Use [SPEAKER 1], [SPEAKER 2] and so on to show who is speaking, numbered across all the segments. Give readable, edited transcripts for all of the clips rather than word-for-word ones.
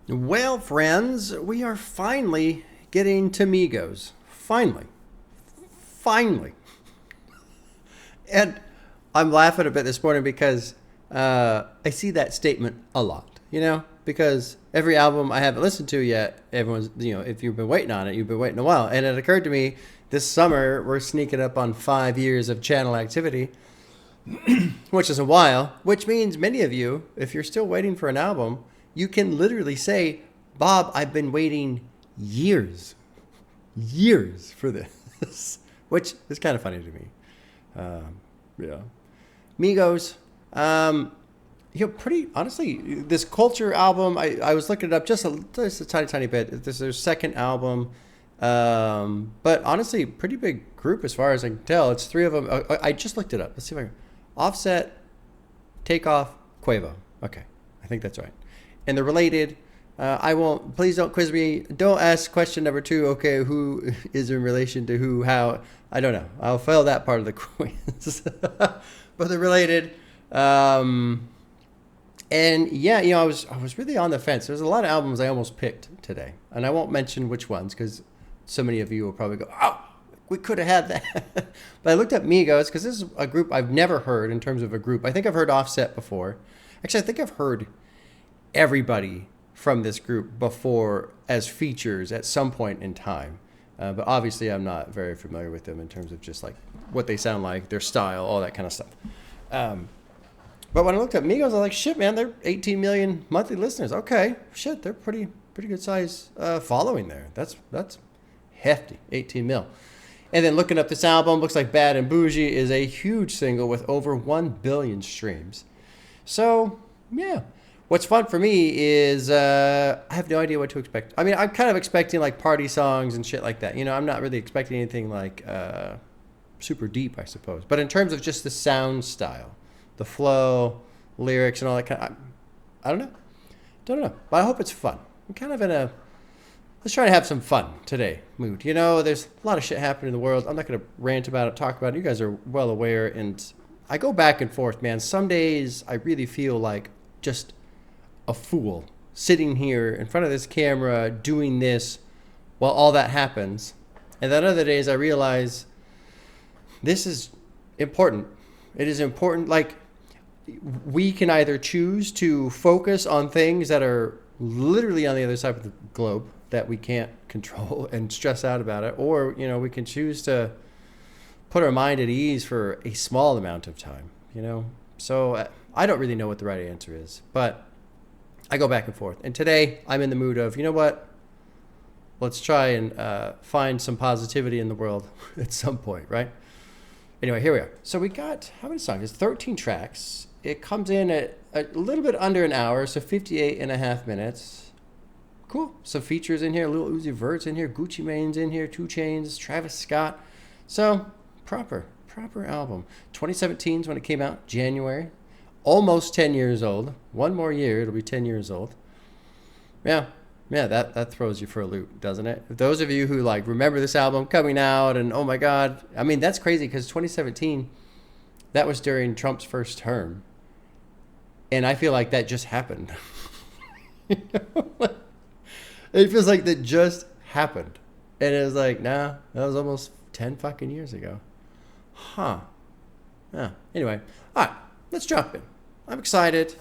[SPEAKER 1] Well, friends, we are finally getting to Migos. Finally. Finally. And I'm laughing a bit this morning because I see that statement a lot, because every album I haven't listened to yet, everyone's, if you've been waiting on it, you've been waiting a while. And it occurred to me this summer, we're sneaking up on 5 years of channel activity, which is a while, which means many of you, if you're still waiting for an album, you can literally say, Bob, I've been waiting years for this, which is kind of funny to me. Yeah. Migos, pretty honestly, this Culture album, I was looking it up just a tiny bit. This is their second album. But honestly, pretty big group as far as I can tell. It's 3 of them. I just looked it up. Let's see if I can. Offset, Takeoff, Quavo. Okay. I think that's right. And they're related. I won't, please don't quiz me. Don't ask question number 2. Okay, who is in relation to who, how? I don't know. I'll fail that part of the quiz. But they're related. And yeah, I was really on the fence. There's a lot of albums I almost picked today. And I won't mention which ones because so many of you will probably go, oh, we could have had that. But I looked up Migos because this is a group I've never heard in terms of a group. I think I've heard Offset before. Actually, I think I've heard everybody from this group before as features at some point in time. But obviously I'm not very familiar with them in terms of just like what they sound like, their style, all that kind of stuff. But when I looked at Migos, I was like, shit, man, they're 18 million monthly listeners. Okay, shit, they're pretty good size following there. That's hefty, 18 mil. And then looking up this album, looks like Bad and Boujee is a huge single with over 1 billion streams. So, yeah. What's fun for me is I have no idea what to expect. I mean, I'm kind of expecting like party songs and shit like that. I'm not really expecting anything like super deep, I suppose. But in terms of just the sound style, the flow, lyrics, and all that kind of, I don't know. But I hope it's fun. I'm kind of in a let's try to have some fun today mood. There's a lot of shit happening in the world. I'm not going to rant about it, talk about it. You guys are well aware. And I go back and forth, man. Some days I really feel like just a fool sitting here in front of this camera doing this while all that happens. And then other days I realize this is important. It is important. Like, we can either choose to focus on things that are literally on the other side of the globe that we can't control and stress out about it, or we can choose to put our mind at ease for a small amount of time. So I don't really know what the right answer is, but I go back and forth. And today I'm in the mood of, let's try and find some positivity in the world at some point, right? Anyway, here we are. So we got, how many songs? It's 13 tracks. It comes in at a little bit under an hour, so 58 and a half minutes. Cool. Some features in here. Lil Uzi Vert's in here. Gucci Mane's in here. 2 Chainz, Travis Scott. So proper album. 2017 is when it came out, January. Almost 10 years old. One more year, it'll be 10 years old. Yeah, that throws you for a loop, doesn't it? Those of you who remember this album coming out and oh my God, I mean, that's crazy because 2017, that was during Trump's first term. And I feel like that just happened. It feels like that just happened. And it was like, nah, that was almost 10 fucking years ago. Huh. Yeah. Anyway, all right. Let's jump in. I'm excited.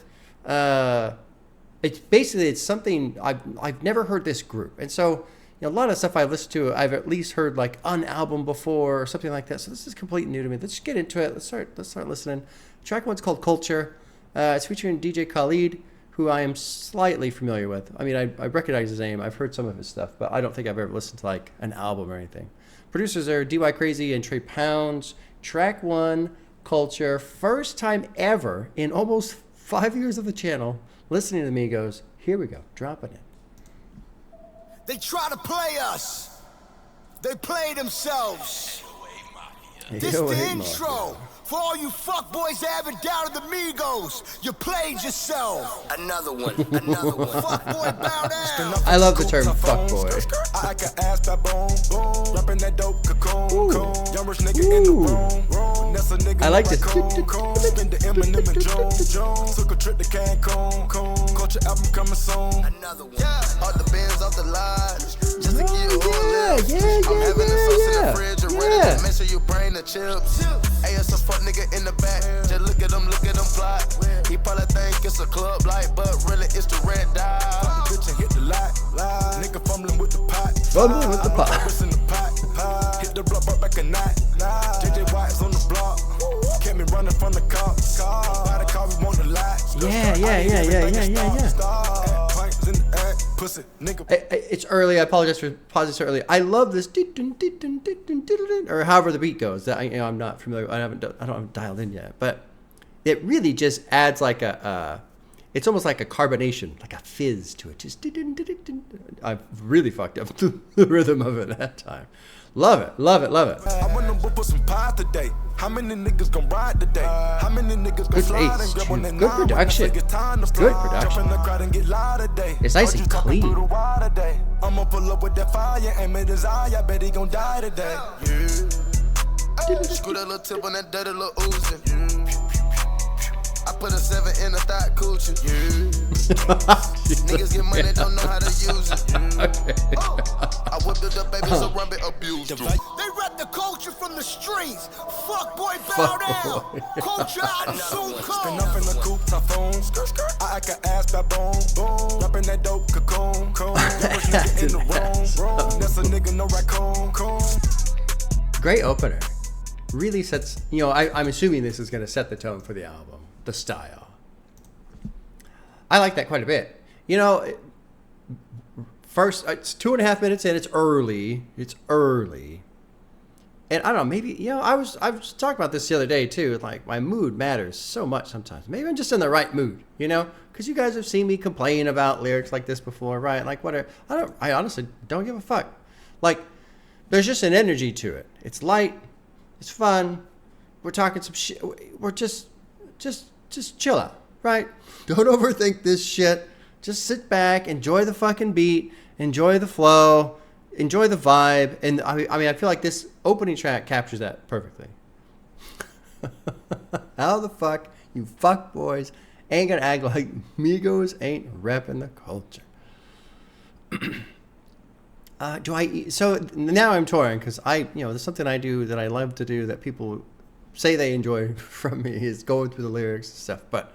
[SPEAKER 1] It's something I've never heard this group, and so a lot of stuff I've listened to, I've at least heard like an album before or something like that. So this is completely new to me. Let's just get into it. Let's start listening. Track 1's called Culture. It's featuring DJ Khaled, who I am slightly familiar with. I mean, I recognize his name. I've heard some of his stuff, but I don't think I've ever listened to like an album or anything. Producers are DY Crazy and Trey Pounds. Track 1. Culture, first time ever in almost 5 years of the channel listening to Migos. Here we go, dropping it.
[SPEAKER 2] They try to play us. They play themselves. This the intro for all you fuckboys that haven't doubted the Migos. You played yourself. Another one. Fuckboy bow down.
[SPEAKER 1] I love the term fuckboy.
[SPEAKER 2] I can ask that bone, rapping that dope cocoon. Youngest nigga in the room.
[SPEAKER 1] I like this.
[SPEAKER 2] Spend the Eminem and Jones. Took a trip to Cancun. Culture album coming soon. Another one. All the bands off the line. Just to give you all lips. I'm having the sauce in the fridge. Ready to make sure you bring the chips. Hey, it's a fuck nigga in the back. Just look at him plot. He probably think it's a club light, but really it's the red dye. Fuck the bitch and hit the light. Nigga fumbling with the pot.
[SPEAKER 1] Fumbling with the pot.
[SPEAKER 2] In the pot. Hit the block right back a night. JJ White's on the block. Kept me running from the cops. By the car, we want the light.
[SPEAKER 1] Yeah. It's early. I apologize for pausing so early. I love this, or however the beat goes. That I'm not familiar. I don't have it dialed in yet, but it really just adds like it's almost like a carbonation, like a fizz to it. Just I really fucked up the rhythm of it that time. Love it.
[SPEAKER 2] I want to put some pie today. How many niggas gon' ride today? How many niggas gon' slide and grab on that
[SPEAKER 1] good production. Good production. It's nice and clean.
[SPEAKER 2] I'ma pull up with that fire, aim at his eye. I bet he gon' die today. Screw that little tip on that dirty little oozing. I put a 7 in a thought coochie. Niggas get money, don't know how to use it. I whipped it up, baby, so run it, abuse it. They rap the culture from the streets. Fuck boy, bow down. Culture out and soon come. Spin up in the coupe, typhoon. I act an ass baboon. Boom. Rapping that dope cocoon. Nigga in the room. That's a nigga, no raccoon.
[SPEAKER 1] Great opener. Really sets, I'm assuming this is going to set the tone for the album. The style. I like that quite a bit. First, it's 2.5 minutes in. It's early. And I don't know, maybe, I was talking about this the other day too. Like, my mood matters so much sometimes. Maybe I'm just in the right mood, because you guys have seen me complain about lyrics like this before, right? Like, whatever. I honestly don't give a fuck. Like, there's just an energy to it. It's light. It's fun. We're talking some shit. We're just chill out, right? Don't overthink this shit. Just sit back, enjoy the fucking beat, enjoy the flow, enjoy the vibe. And I feel like this opening track captures that perfectly. How the fuck you fuck boys ain't gonna act like Migos ain't repping the culture? So now I'm touring because there's something I do that I love to do that people say they enjoy from me is going through the lyrics and stuff. But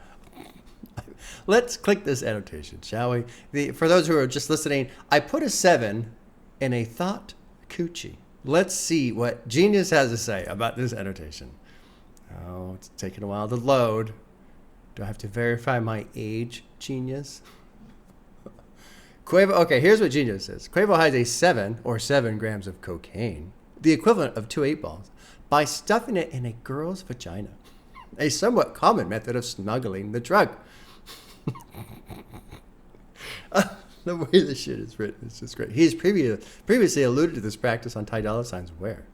[SPEAKER 1] let's click this annotation, shall we? For those who are just listening, I put a 7 in a thought coochie. Let's see what Genius has to say about this annotation. Oh, it's taking a while to load. Do I have to verify my age, Genius? Quavo, okay, here's what Genius says. Quavo has a 7 or 7 grams of cocaine, the equivalent of 2 8-balls, by stuffing it in a girl's vagina, a somewhat common method of smuggling the drug. The way this shit is written is just great. He's previously alluded to this practice on Ty Dolla $ign's Where.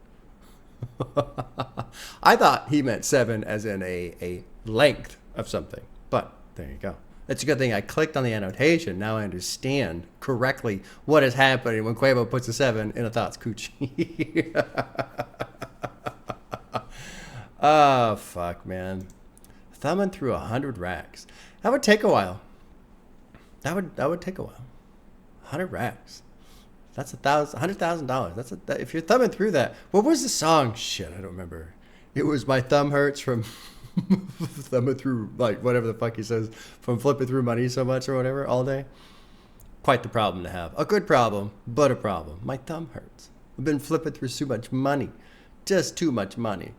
[SPEAKER 1] I thought he meant 7 as in a length of something, but there you go. It's a good thing I clicked on the annotation. Now I understand correctly what is happening when Quavo puts a 7 in a Thoughts Coochie. Oh, fuck, man. Thumbing through 100 racks. That would take a while. That would take a while. 100 racks. That's $100,000. If you're thumbing through that. What was the song? Shit, I don't remember. It was My Thumb Hurts from thumbing through, like, whatever the fuck he says, from flipping through money so much or whatever all day. Quite the problem to have. A good problem, but a problem. My thumb hurts. I've been flipping through so much money. Just too much money.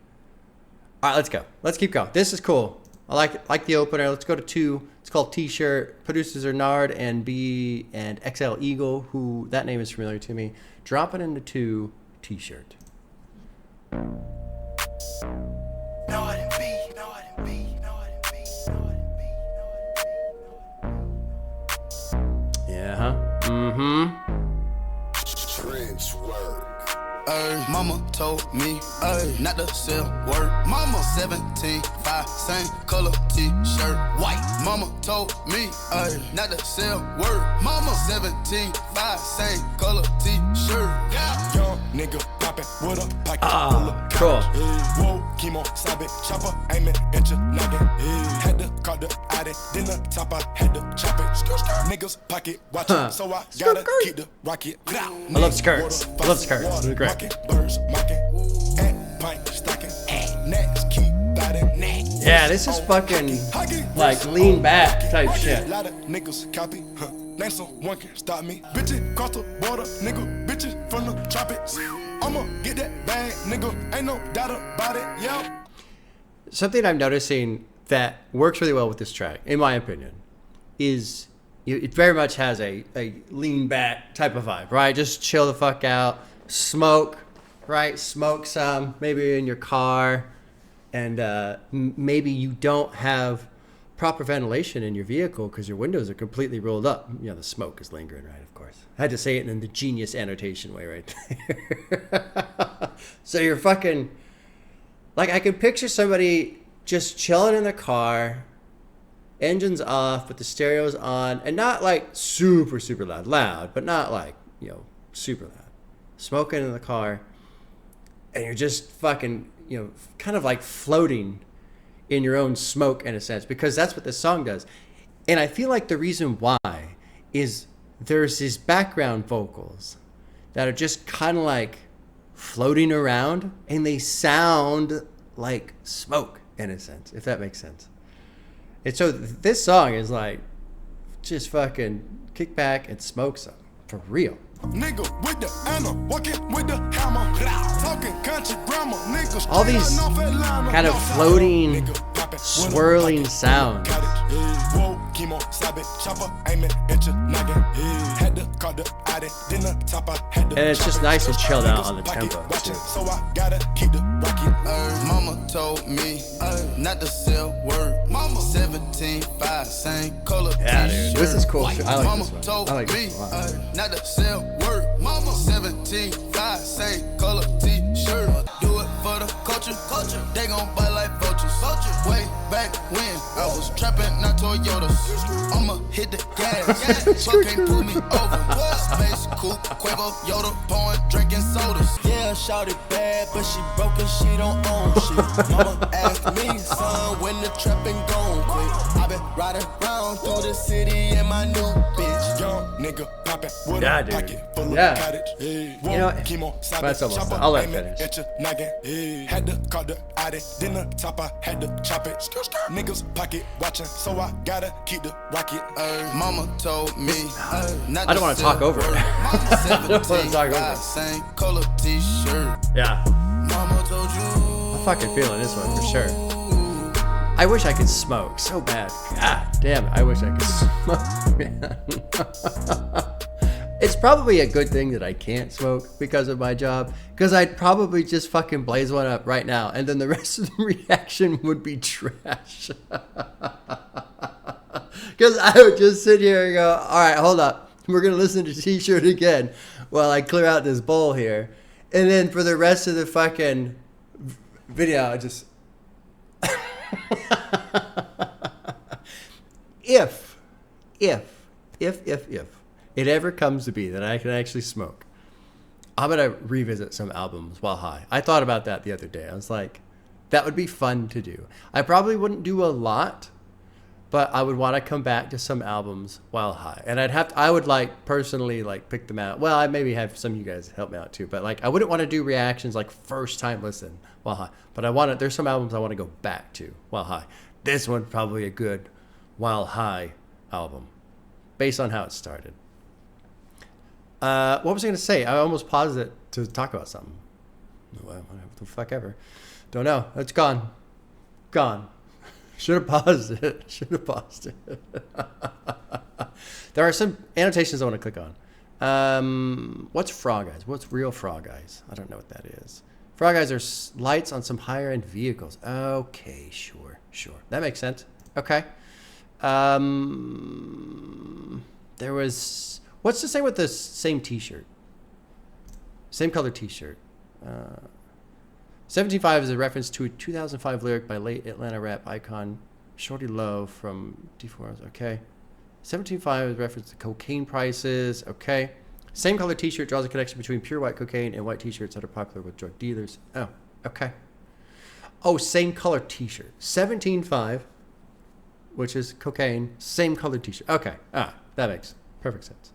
[SPEAKER 1] All right, let's go. Let's keep going. This is cool. I like the opener. Let's go to 2. It's called T-Shirt. Producers are Nard and B and XL Eagle, who that name is familiar to me. Drop it into 2, T-Shirt. Yeah, huh? Mm-hmm.
[SPEAKER 2] Trench work. Mama told me not to sell word. Mama 17.5, same color T-shirt, white. Mama told me not to sell word. Mama 17.5, same color T-shirt. Yeah. Young Nigga poppin' with a pocket.
[SPEAKER 1] Ah, cool.
[SPEAKER 2] Whoa, chemo, sabe, chopper, aiming at your noggin. Had to call the addict, then the top, I had to chop it. Niggas pocket watchin', so I gotta keep the rocket.
[SPEAKER 1] I love skirts. I love skirts. They're great.
[SPEAKER 2] Birds mocking, and pint stocking. Next, keep biting.
[SPEAKER 1] Yeah, this is fucking like lean back type shit.
[SPEAKER 2] A lot of niggas copy, huh? Name someone can stop me. Bitches cross the border, nigga. Bitches from the tropics. I'ma get that bag, nigga. Ain't no doubt about it, yeah.
[SPEAKER 1] Something I'm noticing that works really well with this track, in my opinion, is it very much has a lean back type of vibe, right? Just chill the fuck out, smoke, right? Smoke some, maybe in your car, and maybe you don't have proper ventilation in your vehicle because your windows are completely rolled up. You know, the smoke is lingering, right? Of course. I had to say it in the genius annotation way right there. So you're fucking... Like, I can picture somebody just chilling in the car, engines off, but the stereo's on, and not like super, super loud, but not like, you know, super loud. Smoking in the car, and you're just fucking, you know, kind of like floating in your own smoke in a sense, because that's what this song does. And I feel like the reason why is there's these background vocals that are just kind of like floating around, and they sound like smoke in a sense, if that makes sense. And so this song is like, just fucking kick back and smoke some, for real.
[SPEAKER 2] Nigga with the Anna, walking with the hammer, talking country grammar, niggas.
[SPEAKER 1] All these kind of floating, swirling sounds. And it's just nice and chilled out on the tempo too.
[SPEAKER 2] So I gotta keep the rocket. Mama told me not to sell word. Mama 17.5, same color.
[SPEAKER 1] Yeah, dude, this is cool. I like
[SPEAKER 2] Mama
[SPEAKER 1] this one.
[SPEAKER 2] told
[SPEAKER 1] I like
[SPEAKER 2] me
[SPEAKER 1] this one.
[SPEAKER 2] not to sell word. Mama 17.5, same color t-shirt. Do it for the culture. They gon' buy like vultures. Way back when I was trapping, not Toyotas. I'ma hit the gas. Truck can't pull me over. Space coupe, Quavo, Yoda, pouring, drinking sodas. Yeah, shawty bad, but she broke and she don't own shit. Mama asked me, son, when the trapping gon' quit. I been riding around through the city in my new bitch. Young nigga poppin' with a pocket full of cottage.
[SPEAKER 1] You know what? That's almost done. I'll let it finish.
[SPEAKER 2] Had to call the addict, then the top I had to chop it. Niggas pocket watching, so I gotta keep the rocket. Mama told me not
[SPEAKER 1] I don't want to talk over it. I don't want to talk over it.
[SPEAKER 2] Same color t-shirt.
[SPEAKER 1] Yeah.
[SPEAKER 2] Mama told you.
[SPEAKER 1] I'm fucking feeling this one for sure. I wish I could smoke so bad. God damn it. I wish I could smoke, man. It's probably a good thing that I can't smoke because of my job, because I'd probably just fucking blaze one up right now, and then the rest of the reaction would be trash. Because I would just sit here and go, all right, hold up. We're going to listen to T-Shirt again while I clear out this bowl here. And then for the rest of the fucking video, I just... If it ever comes to be that I can actually smoke, I'm going to revisit some albums while high. I thought about that the other day. I was like, that would be fun to do. I probably wouldn't do a lot, but I would want to come back to some albums while high. And I would like personally like pick them out. Well, I maybe have some of you guys help me out too, but like I wouldn't want to do reactions like first time listen while high. But there's some albums I want to go back to while high. This one's probably a good while high album based on how it started. What was I going to say? I almost paused it to talk about something. What the fuck ever. Don't know. It's gone. Should have paused it. There are some annotations I want to click on. What's Frog Eyes? What's real Frog Eyes? I don't know what that is. Frog Eyes are lights on some higher end vehicles. Okay, sure. That makes sense. Okay. There was... What's to say with the same t-shirt? Same color t-shirt. 17.5 is a reference to a 2005 lyric by late Atlanta rap icon Shorty Low from D4. Okay. 17.5 is a reference to cocaine prices. Okay. Same color t-shirt draws a connection between pure white cocaine and white t-shirts that are popular with drug dealers. Oh, okay. Oh, same color t-shirt. 17.5, which is cocaine, same color t-shirt. Okay. That makes perfect sense.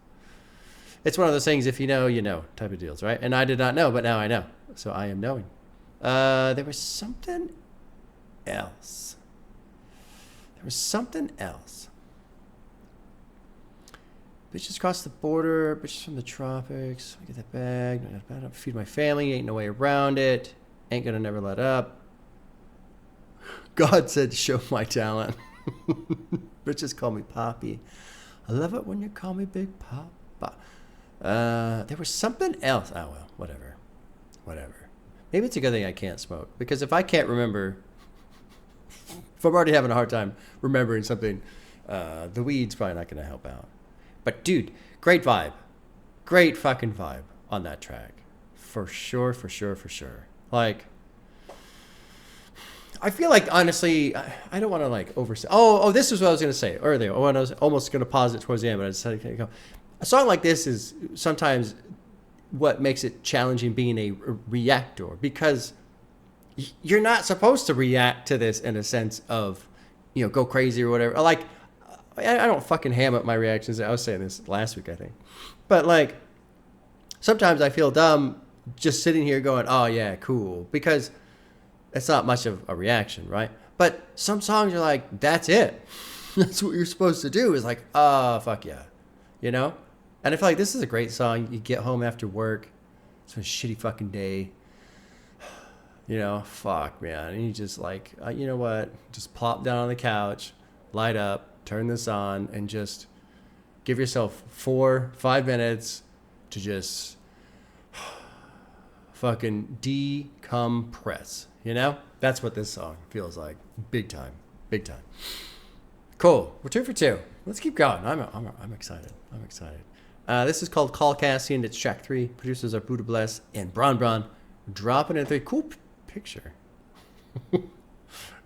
[SPEAKER 1] It's one of those things, if you know, you know, type of deals, right? And I did not know, but now I know. So I am knowing. There was something else. Bitches cross the border, bitches from the tropics. I get that bag. I don't feed my family. Ain't no way around it. Ain't gonna never let up. God said, show my talent. Bitches call me Poppy. I love it when you call me Big Papa. There was something else. Oh, well, whatever. Maybe it's a good thing I can't smoke. Because if I can't remember, if I'm already having a hard time remembering something, the weed's probably not going to help out. But, dude, great vibe. Great fucking vibe on that track. For sure. Like, I feel like, honestly, I don't want to, like, oversay. Oh, this is what I was going to say earlier. I was almost going to pause it towards the end, but I decided to go. A song like this is sometimes what makes it challenging being a reactor, because you're not supposed to react to this in a sense of, you know, go crazy or whatever. Like, I don't fucking ham up my reactions. I was saying this last week, I think. But, like, sometimes I feel dumb just sitting here going, oh, yeah, cool. Because it's not much of a reaction, right? But some songs are like, that's it. That's what you're supposed to do, is like, oh, fuck yeah. You know? And I feel like this is a great song. You get home after work. It's been a shitty fucking day. You know, fuck, man. And you just like, you know what? Just plop down on the couch, light up, turn this on, and just give yourself 4-5 minutes to just fucking decompress. You know? That's what this song feels like. Big time. Cool. We're 2 for 2. Let's keep going. I'm excited. This is called Call Cassian. It's track 3. Producers are Buddha Bless and Bron. Dropping in 3. Cool picture.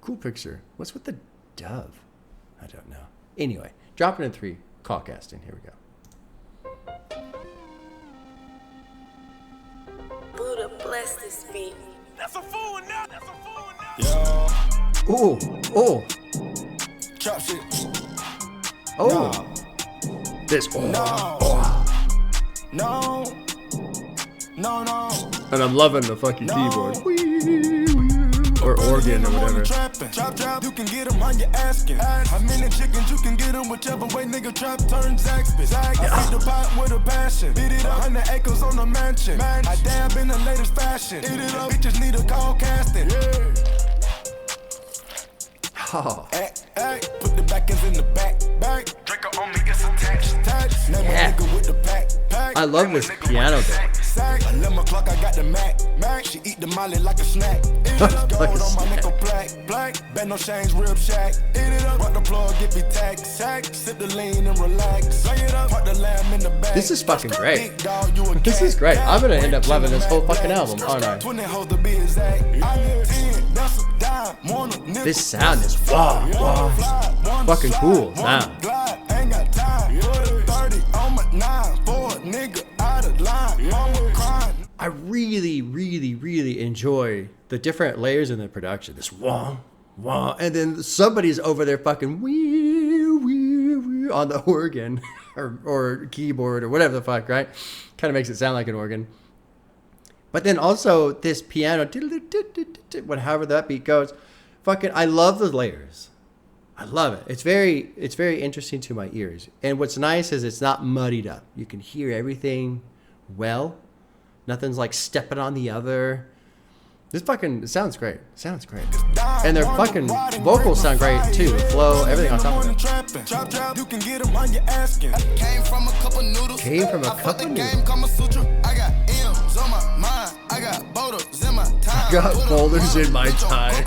[SPEAKER 1] Cool picture. What's with the dove? I don't know. Anyway, dropping in 3. Call Casting. Here we go.
[SPEAKER 3] Buddha bless this beat.
[SPEAKER 2] That's a fool now.
[SPEAKER 1] Oh.
[SPEAKER 2] Chop shit.
[SPEAKER 1] Oh. This.
[SPEAKER 2] No.
[SPEAKER 1] And I'm loving the fucking keyboard. Or organ or whatever.
[SPEAKER 2] Chop, you can get them on your asking. How many chickens you can get them, whichever way nigga trap turns Zaxby's. I feed the pot with a passion. Beat it up, 100 acres on the mansion. I dab in the latest fashion. Eat it up, bitches need a call casting.
[SPEAKER 1] Oh.
[SPEAKER 2] Ay, put the back ends in the back. Drinker on me, it's attached. Name a nigga with the pack.
[SPEAKER 1] I love this piano bit.
[SPEAKER 2] 11 o'clock, I got the Mac. She eat the molly like a snack. Gold on my nickel black. Bet no change, rib shack. Eat it up, but the plug, get me tax. Sip the lean and relax. Put the lamb in the bag.
[SPEAKER 1] This is fucking great. This is great. I'm gonna end up loving this whole fucking album, aren't I? This sound is fucking cool sound. I really enjoy the different layers in the production. This wah, and then somebody's over there fucking wee on the organ or keyboard or whatever the fuck, right? Kind of makes it sound like an organ. But then also this piano, however that beat goes, fucking, I love the layers. I love it. It's very interesting to my ears. And what's nice is it's not muddied up. You can hear everything well. Nothing's like stepping on the other. This fucking, it sounds great. And their fucking vocals sound great too. The flow, everything on top of it.
[SPEAKER 2] Came from a couple noodles. I got M's on my mind. I got boulders in my time.
[SPEAKER 1] I got boulders in my time.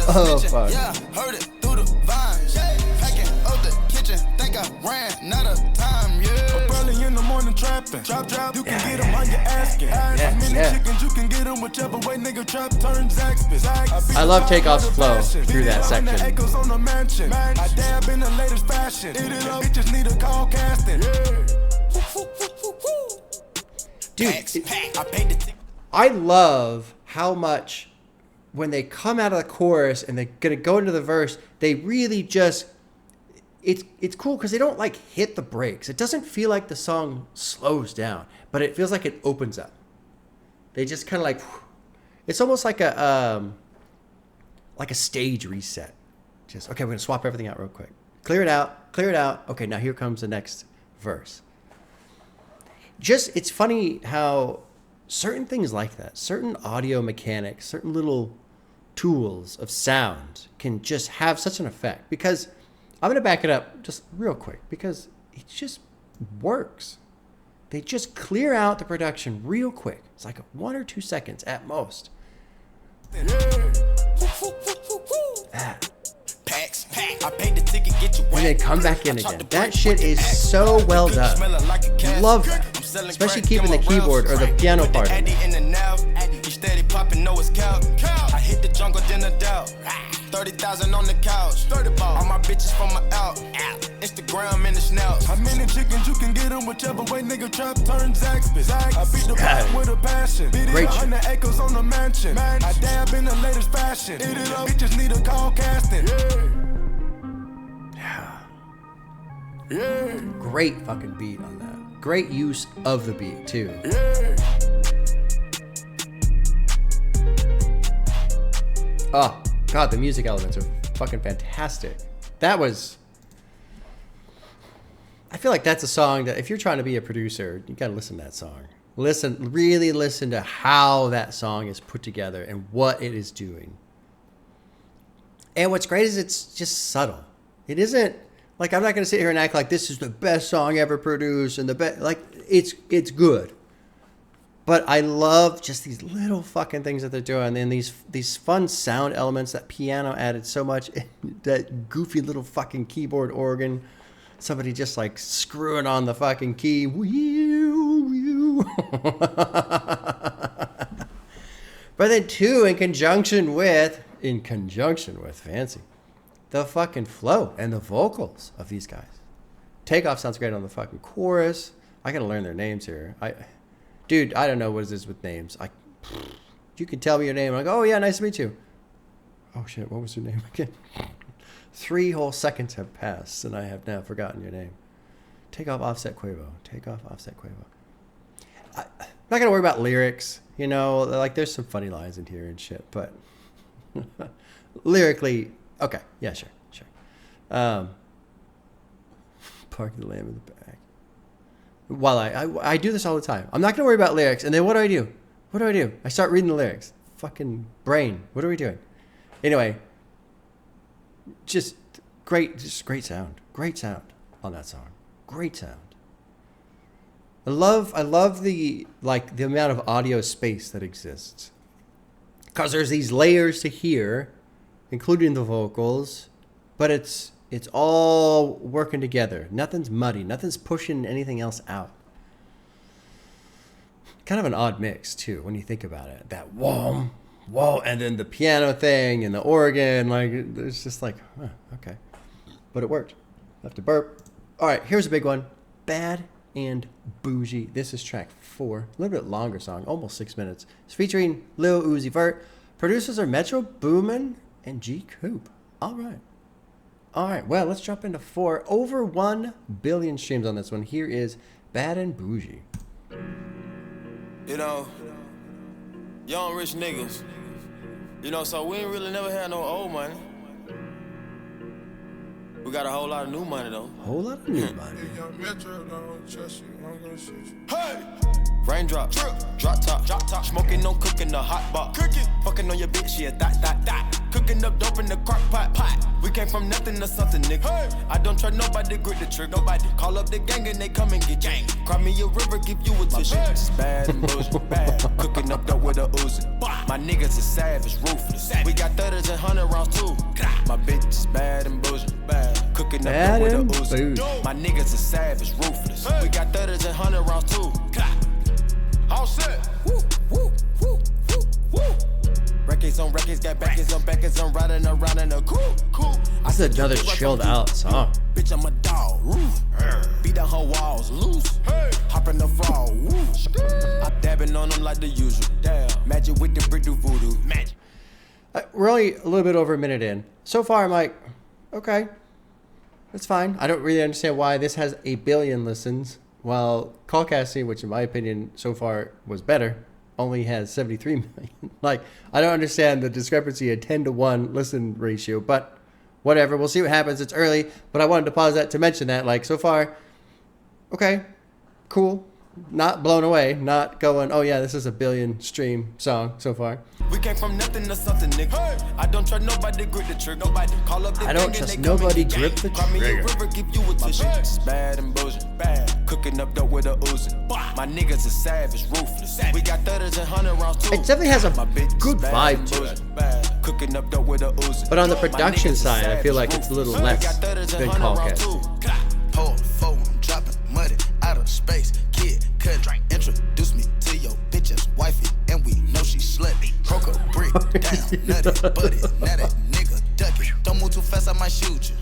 [SPEAKER 1] Oh, fuck.
[SPEAKER 2] Yeah, heard it through the vines. Packing up the kitchen, think I ran out of time, yeah. Early in the morning trapping.
[SPEAKER 4] trapping. Trap, you can get them on your asking. Chickens, you can get them whichever way nigga trap turns Zaxby's.
[SPEAKER 1] I love Takeoff's flow through that section.
[SPEAKER 4] I dab in the latest fashion. Bitches need a call casting.
[SPEAKER 1] Dude, I love how much when they come out of the chorus and they're gonna go into the verse, they really just it's cool because they don't like hit the brakes. It doesn't feel like the song slows down, but it feels like it opens up. They just kind of like, it's almost like a stage reset. Just, okay, we're gonna swap everything out real quick. Clear it out. Okay, now here comes the next verse. Just, it's funny how certain things like that, certain audio mechanics, certain little tools of sound can just have such an effect. Because I'm going to back it up just real quick because it just works. They just clear out the production real quick. It's like 1 or 2 seconds at most.
[SPEAKER 4] I paid the ticket, get you
[SPEAKER 1] and then come back in again. That shit is so well done. Love that. Especially keeping the keyboard or the piano part. I
[SPEAKER 4] hit the jungle, then a doubt. 30,000 on the couch. All my bitches from my out. Instagram in the snouts. How many chickens you can get them whichever way nigga trap turns Zaxby's. I beat the pot with a passion.
[SPEAKER 1] Great
[SPEAKER 4] 100 acres on the mansion. I dab in the latest fashion. Bitches need a call casting.
[SPEAKER 1] Yeah. Great fucking beat on that. Great use of the beat too. Oh God, the music elements are fucking fantastic. That was, I feel like that's a song that if you're trying to be a producer, you gotta listen to that song. Really listen to how that song is put together and what it is doing. And what's great is it's just subtle. It isn't, like, I'm not going to sit here and act like this is the best song ever produced and the best, like, it's good. But I love just these little fucking things that they're doing and these fun sound elements. That piano added so much, that goofy little fucking keyboard organ. Somebody just like screwing on the fucking key. But then too, in conjunction with fancy, the fucking flow and the vocals of these guys. Takeoff sounds great on the fucking chorus. I gotta learn their names here. Dude, I don't know what it is with names. You can tell me your name. I'm like, oh yeah, nice to meet you. Oh shit, what was your name again? 3 whole seconds have passed and I have now forgotten your name. Takeoff, Offset, Quavo. I'm not gonna worry about lyrics. You know, like there's some funny lines in here and shit, but lyrically, okay, yeah, sure. Park the lamb in the back. While I do this all the time. I'm not gonna worry about lyrics, and then what do? I start reading the lyrics. Fucking brain. What are we doing? Anyway, just great sound. Great sound on that song. Great sound. I love the amount of audio space that exists. Because there's these layers to hear, including the vocals, but it's all working together. Nothing's muddy. Nothing's pushing anything else out. Kind of an odd mix, too, when you think about it. That whoa, and then the piano thing and the organ. Like, it's just like, huh, okay. But it worked. I have to burp. All right, here's a big one. Bad and Boujee. This is track 4. A little bit longer song, almost 6 minutes. It's featuring Lil Uzi Vert. Producers are Metro Boomin and G Coop. All right, well, let's jump into 4. Over 1 billion streams on this one. Here is Bad and Boujee.
[SPEAKER 4] You know, young rich niggas. You know, so we ain't really never had no old money. We got a whole lot of new money, though.
[SPEAKER 1] Whole lot of new money.
[SPEAKER 4] Hey! Raindrop, drop top, smoking, no cooking, the hot box. Cooking, fucking on your bitch, yeah, that. Cooking up dope in the crock pot. We came from nothing to something, nigga. Hey. I don't try nobody, grip the trick. Nobody call up the gang and they come and get gang. Cry me a river, give you a tissue. It's bad and bullshit, bad. Cooking up dope with a Uzi. My niggas is savage, ruthless. We got 30s and 100 rounds too. My bitch is bad and bullshit, bad. Cooking up
[SPEAKER 1] Bad
[SPEAKER 4] dope
[SPEAKER 1] and
[SPEAKER 4] with a Uzi.
[SPEAKER 1] Boujee.
[SPEAKER 4] My niggas are savage, ruthless. We got 30s and 100 rounds too. All set. Woo, woo, woo, woo, woo. Records on records, got backers on backers. I'm riding around in a cool.
[SPEAKER 1] This is another chilled out song.
[SPEAKER 4] Bitch, I'm a dog. Roof. Beat down her walls loose. Hop in the fall. Woo. I dabbing on them like the usual. Damn. Magic with the brick do voodoo. Magic.
[SPEAKER 1] We're only a little bit over a minute in. So far, I'm like, okay, that's fine. I don't really understand why this has 1 billion listens, while Call Casting, which in my opinion so far was better, only has 73 million. Like, I don't understand the discrepancy, a 10-to-1 listen ratio, but whatever. We'll see what happens. It's early, but I wanted to pause that to mention that. Like, so far, okay, cool. Not blown away. Not going, oh yeah, this is a 1 billion stream song so far.
[SPEAKER 4] We came from nothing to something, nigga. I don't trust nobody, grip the trigger. Nobody call up the
[SPEAKER 1] I don't
[SPEAKER 4] gang and
[SPEAKER 1] trust
[SPEAKER 4] they come
[SPEAKER 1] nobody,
[SPEAKER 4] in the
[SPEAKER 1] grip
[SPEAKER 4] gang.
[SPEAKER 1] the
[SPEAKER 4] Cry me a
[SPEAKER 1] trigger.
[SPEAKER 4] river, give you a tissue. Bad and Boujee, bad. Cooking up dope with a Uzi. My niggas are savage, ruthless. We got 30s and 100 rounds too.
[SPEAKER 1] It definitely has a
[SPEAKER 4] My bitch
[SPEAKER 1] good
[SPEAKER 4] is bad
[SPEAKER 1] vibe
[SPEAKER 4] and
[SPEAKER 1] to
[SPEAKER 4] Boujee,
[SPEAKER 1] it.
[SPEAKER 4] bad. Cooking up dope with a Uzi.
[SPEAKER 1] But on the
[SPEAKER 4] My
[SPEAKER 1] production
[SPEAKER 4] niggas are
[SPEAKER 1] side, I feel
[SPEAKER 4] savage,
[SPEAKER 1] like it's a little
[SPEAKER 4] ruthless. We
[SPEAKER 1] less
[SPEAKER 4] got 30s and
[SPEAKER 1] than
[SPEAKER 4] 100
[SPEAKER 1] Call
[SPEAKER 4] rounds
[SPEAKER 1] Casting.
[SPEAKER 4] too.
[SPEAKER 2] Pour four, I'm dropping muddy out of space. Kid, cut, introduce me to your bitch's wifey, and we know she slutty. Broke a brick down, nutty, buddy, now that nigga duck it. Don't move too fast, I might shoot you.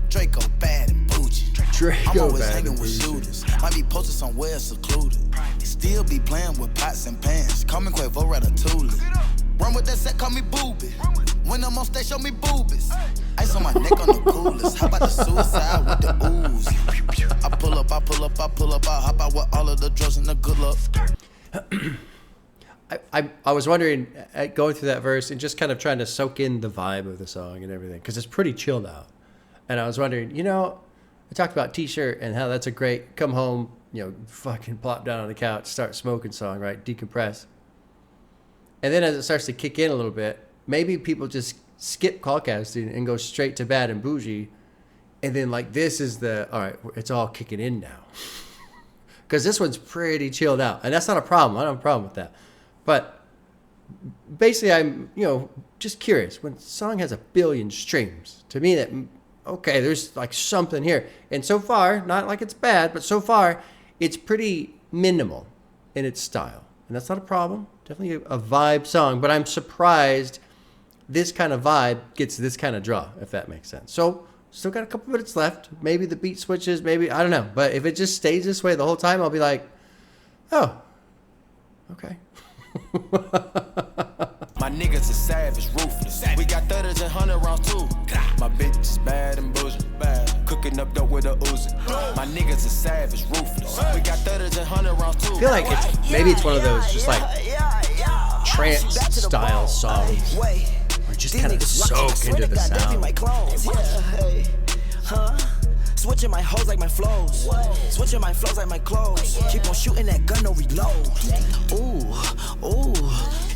[SPEAKER 2] Draco bad and Boujee. I'm
[SPEAKER 1] Draco
[SPEAKER 2] always
[SPEAKER 1] bad
[SPEAKER 2] hanging
[SPEAKER 1] and
[SPEAKER 2] with
[SPEAKER 1] Boujee.
[SPEAKER 2] shooters. Might be posted somewhere secluded. Still be playing with pots and pans. Call me Quavo Ratatouille. Run with that set, call me Booby. When I'm on stage, show me boobies. Ice on my neck on the coolest. How about the suicide with the ooze? I pull up, I hop out with all of the drugs and the good luck.
[SPEAKER 1] I was wondering, going through that verse and just kind of trying to soak in the vibe of the song and everything, because it's pretty chilled out. And I was wondering, I talked about T-shirt and how that's a great come home, fucking plop down on the couch, start smoking song, right? Decompress. And then as it starts to kick in a little bit, maybe people just skip Call Casting and go straight to Bad and Boujee. And then this is all right, it's all kicking in now. Because this one's pretty chilled out. And that's not a problem. I don't have a problem with that. But basically, I'm, just curious. When a song has 1 billion streams, to me, okay, there's something here. And so far, not like it's bad, but so far, it's pretty minimal in its style. And that's not a problem. Definitely a vibe song. But I'm surprised this kind of vibe gets this kind of draw, if that makes sense. So, still got a couple minutes left. Maybe the beat switches, maybe, I don't know. But if it just stays this way the whole time, I'll be like, oh, okay.
[SPEAKER 4] My niggas are savage, ruthless. We got 30s and 100 rounds too. My bitch is bad and Boujee, bad. Cooking up dope with a Uzi. My niggas are savage, ruthless. We got 30s and 100 rounds too.
[SPEAKER 1] I feel like it's one of those just trance style songs where you just kind of soak into the sound.
[SPEAKER 5] Switching my hoes like my flows. Switching my flows like my clothes. Keep on shooting that gun, no reload. Ooh.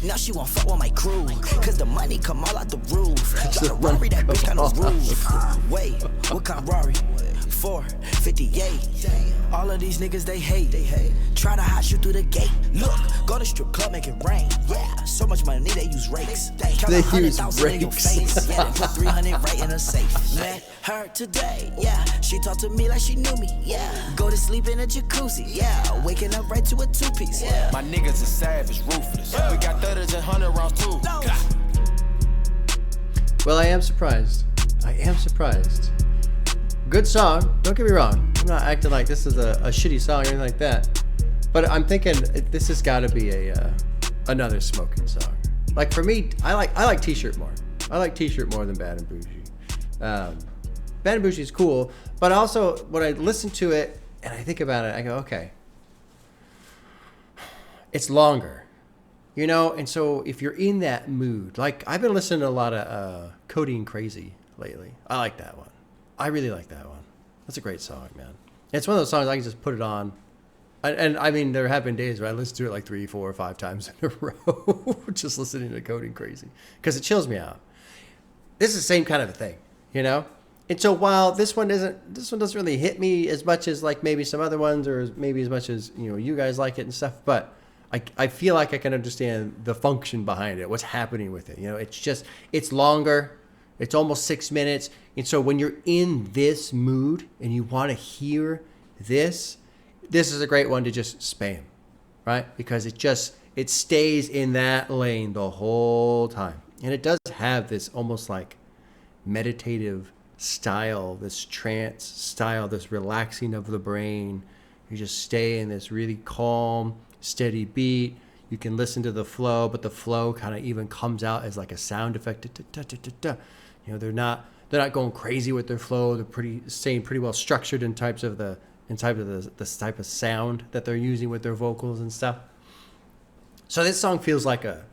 [SPEAKER 5] Now she won't fuck with my crew. Cause the money come all out the roof. Got a Rari, that bitch got no roof. Wait, what kind of Rari? 458. All of these niggas they hate. Try to hot shoot through the gate. Look, go to strip club, make it rain. Yeah, so much money they use rakes. Count
[SPEAKER 1] They
[SPEAKER 5] 100,000
[SPEAKER 1] use
[SPEAKER 5] in your
[SPEAKER 1] rakes.
[SPEAKER 5] face. Yeah, they put 300 right in a safe. Met her today. Yeah, she talked to me like she knew me. Yeah, go to sleep in a jacuzzi. Yeah, waking up right to a two-piece. Yeah.
[SPEAKER 4] My niggas are savage, ruthless. We got 30s and 100 rounds too.
[SPEAKER 1] Well, I am surprised. Good song. Don't get me wrong. I'm not acting like this is a shitty song or anything like that. But I'm thinking this has got to be another smoking song. Like for me, I like T-shirt more. I like T-shirt more than Bad and Boujee. Bad and Boujee is cool, but also when I listen to it and I think about it, I go, okay, it's longer, And so if you're in that mood, like I've been listening to a lot of Codeine Crazy lately. I like that one. I really like that one. That's a great song, man. It's one of those songs I can just put it on. And I mean, there have been days where I listen to it like 3, 4, or 5 times in a row, just listening to Codeine Crazy, because it chills me out. This is the same kind of a thing, And so while this one doesn't really hit me as much as like maybe some other ones, or maybe as much as you guys like it and stuff, but I feel like I can understand the function behind it, what's happening with it. It's longer. It's almost 6 minutes. And so when you're in this mood and you want to hear this is a great one to just spam, right? Because it stays in that lane the whole time. And it does have this almost like meditative style, this trance style, this relaxing of the brain. You just stay in this really calm, steady beat. You can listen to the flow, but the flow kind of even comes out as like a sound effect. You know, they're not going crazy with their flow. They're staying pretty well structured in type of the type of sound that they're using with their vocals and stuff. So this song feels like a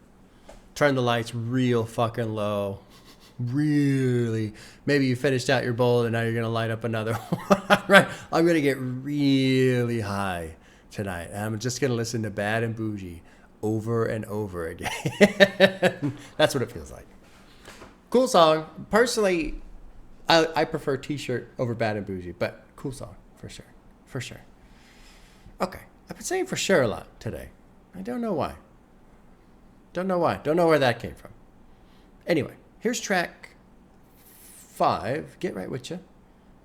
[SPEAKER 1] turn the lights real fucking low. Really, maybe you finished out your bowl and now you're gonna light up another one. Right, I'm gonna get really high tonight, and I'm just gonna listen to Bad and Boujee over and over again. That's what it feels like. Cool song. Personally, I prefer T-Shirt over Bad and Boujee, but cool song for sure. Okay, I've been saying for sure a lot today. I don't know why. Don't know where that came from. Anyway, here's track 5, Get Right Witcha.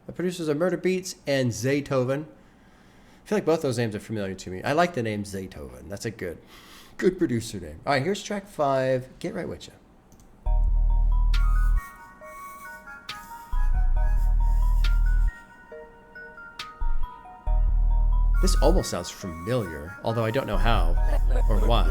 [SPEAKER 1] The producers are Murder Beats and Zaytoven. I feel like both those names are familiar to me. I like the name Zaytoven. That's a good producer name. All right, here's track 5, Get Right Witcha. This almost sounds familiar, although I don't know how or why.